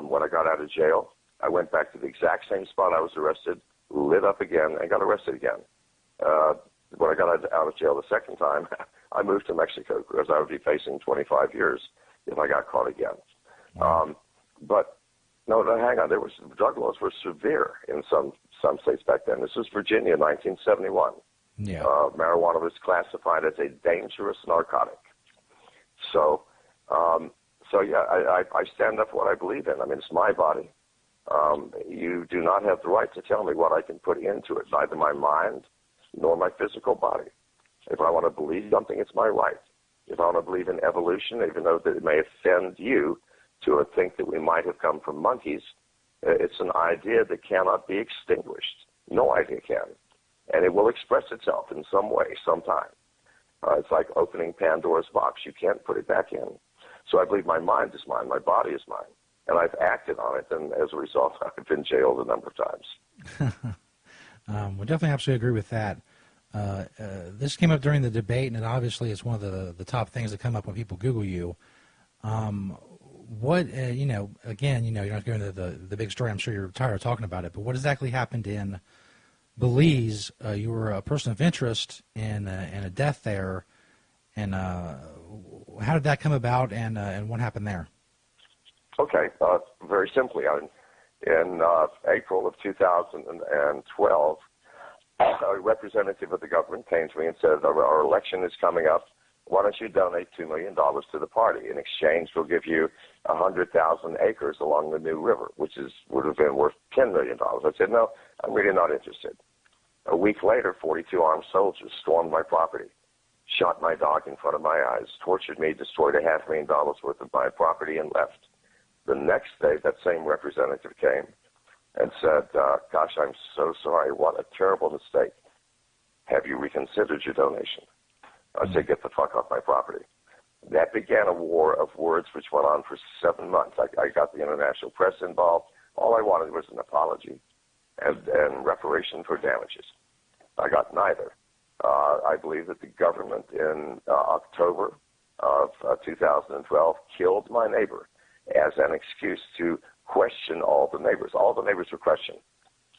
When I got out of jail, I went back to the exact same spot I was arrested, lit up again, and got arrested again. When I got out of jail the second time, I moved to Mexico because I would be facing 25 years if I got caught again. But no, hang on. Drug laws were severe in some states back then. This was Virginia, 1971. Yeah. Marijuana was classified as a dangerous narcotic. So yeah, I stand up for what I believe in. I mean, it's my body. You do not have the right to tell me what I can put into it, neither my mind nor my physical body. If I want to believe something, it's my right. If I want to believe in evolution, even though that it may offend you to think that we might have come from monkeys, it's an idea that cannot be extinguished. No idea can. And it will express itself in some way, sometime. It's like opening Pandora's box. You can't put it back in. So I believe my mind is mine, my body is mine. And I've acted on it, and as a result, I've been jailed a number of times. We definitely absolutely agree with that. This came up during the debate, and it obviously is one of the top things that come up when people Google you. What, you know, again, you know, you're not going to the big story. I'm sure you're tired of talking about it, but what exactly happened in Belize? You were a person of interest in a death there, and how did that come about, and what happened there? Okay, very simply, in April of 2012, a representative of the government came to me and said, our election is coming up. Why don't you donate $2 million to the party? In exchange, we'll give you 100,000 acres along the New River, which would have been worth $10 million. I said, no, I'm really not interested. A week later, 42 armed soldiers stormed my property, shot my dog in front of my eyes, tortured me, destroyed $500,000 worth of my property, and left. The next day, that same representative came and said, gosh, I'm so sorry. What a terrible mistake. Have you reconsidered your donation? I said, get the fuck off my property. That began a war of words which went on for 7 months. I got the international press involved. All I wanted was an apology and reparation for damages. I got neither. I believe that the government in October of 2012 killed my neighbor as an excuse to question all the neighbors. All the neighbors were questioned.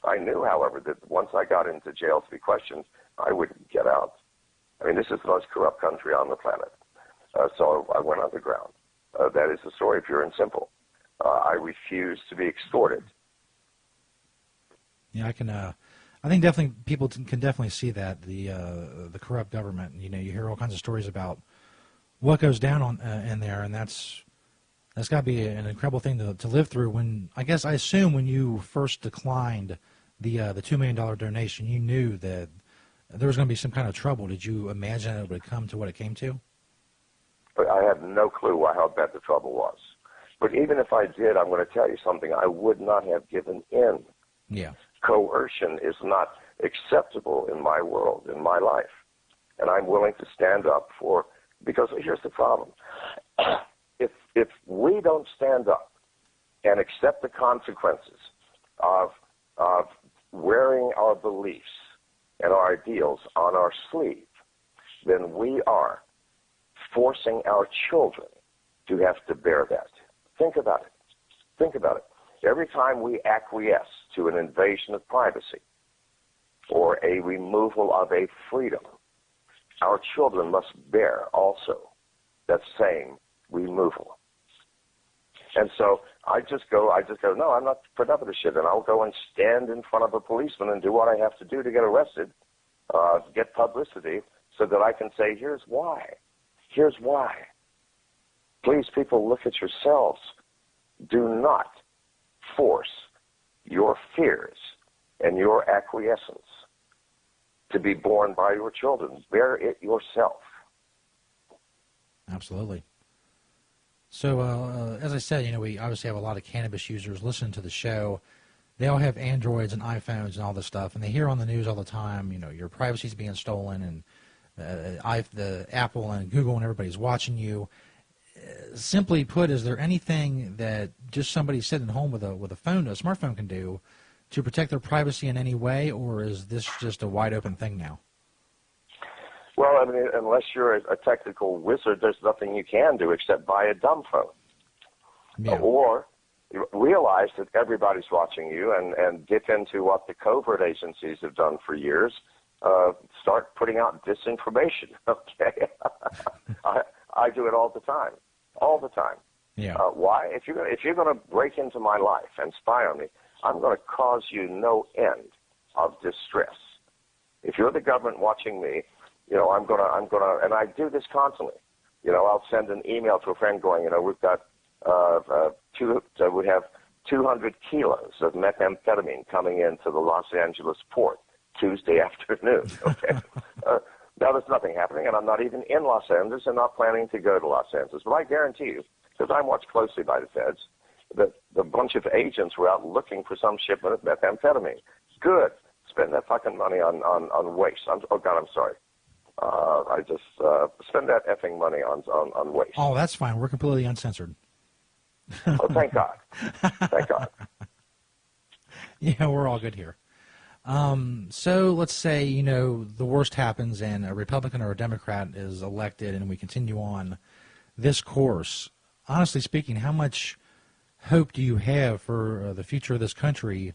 I knew, however, that once I got into jail to be questioned, I wouldn't get out. I mean, this is the most corrupt country on the planet. So I went underground. That is the story, pure and simple. I refuse to be extorted. Yeah, I think definitely people can definitely see that the corrupt government. You know, you hear all kinds of stories about what goes down in there, and that's got to be an incredible thing to live through. When I assume when you first declined the $2 million donation, you knew that there was going to be some kind of trouble. Did you imagine it would come to what it came to? I had no clue how bad the trouble was. But even if I did, I'm going to tell you something. I would not have given in. Yeah. Coercion is not acceptable in my world, in my life. And I'm willing to stand up for, because here's the problem. If we don't stand up and accept the consequences of wearing our beliefs and our ideals on our sleeve, then we are forcing our children to have to bear that. Think about it. Think about it. Every time we acquiesce to an invasion of privacy, or a removal of a freedom. Our children must bear also that same removal. And so I just go, no, I'm not putting up with this shit. And I'll go and stand in front of a policeman and do what I have to do to get arrested, get publicity, so that I can say, here's why. Here's why. Please, people, look at yourselves. Do not force your fears and your acquiescence to be borne by your children. Bear it yourself. Absolutely. So, as I said, we obviously have a lot of cannabis users listening to the show. They all have Androids and iPhones and all this stuff, and they hear on the news all the time, your privacy's being stolen, and the Apple and Google and everybody's watching you. Simply put, is there anything that just somebody sitting home with a phone, a smartphone, can do to protect their privacy in any way, or is this just a wide open thing now? Well, I mean, unless you're a technical wizard, there's nothing you can do except buy a dumb phone. Yeah. Or realize that everybody's watching you and dip into what the covert agencies have done for years. Start putting out disinformation, okay? I do it all the time. All the time. Yeah. Why? If you're going to break into my life and spy on me, I'm going to cause you no end of distress. If you're the government watching me, I'm gonna, and I do this constantly. I'll send an email to a friend going, we've got we have 200 kilos of methamphetamine coming into the Los Angeles port Tuesday afternoon. Okay. Now there's nothing happening, and I'm not even in Los Angeles and not planning to go to Los Angeles. But I guarantee you, because I'm watched closely by the feds, that the bunch of agents were out looking for some shipment of methamphetamine. Good. Spend that fucking money on waste. I'm sorry. I just spend that effing money on waste. Oh, that's fine. We're completely uncensored. Oh, thank God. Thank God. Yeah, we're all good here. So let's say, the worst happens and a Republican or a Democrat is elected and we continue on this course. Honestly speaking, how much hope do you have for the future of this country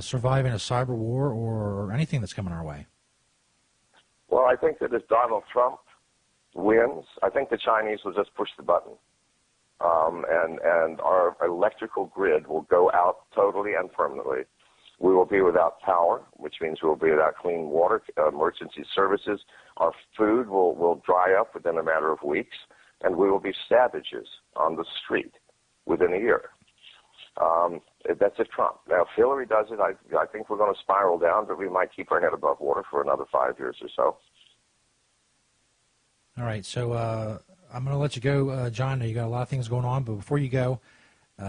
surviving a cyber war or anything that's coming our way? Well, I think that if Donald Trump wins, I think the Chinese will just push the button. And our electrical grid will go out totally and permanently. We will be without power, which means we will be without clean water, emergency services. Our food will dry up within a matter of weeks, and we will be savages on the street within a year. That's if Trump. Now, if Hillary does it, I think we're going to spiral down, but we might keep our head above water for another 5 years or so. All right, so I'm going to let you go, John. You got a lot of things going on, but before you go,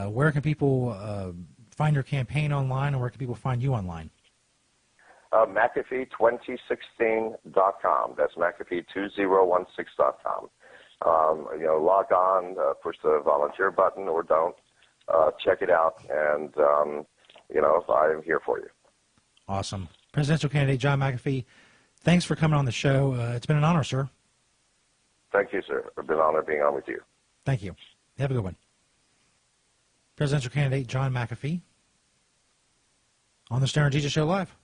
where can people find your campaign online, and where can people find you online? McAfee2016.com. That's McAfee2016.com. Log on, push the volunteer button, or don't. Check it out, and, I am here for you. Awesome. Presidential candidate John McAfee, thanks for coming on the show. It's been an honor, sir. Thank you, sir. It's been an honor being on with you. Thank you. Have a good one. Presidential candidate John McAfee on the Stoner Jesus Show Live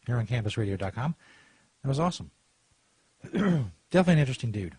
here on CannabisRadio.com. That was awesome. Definitely an interesting dude.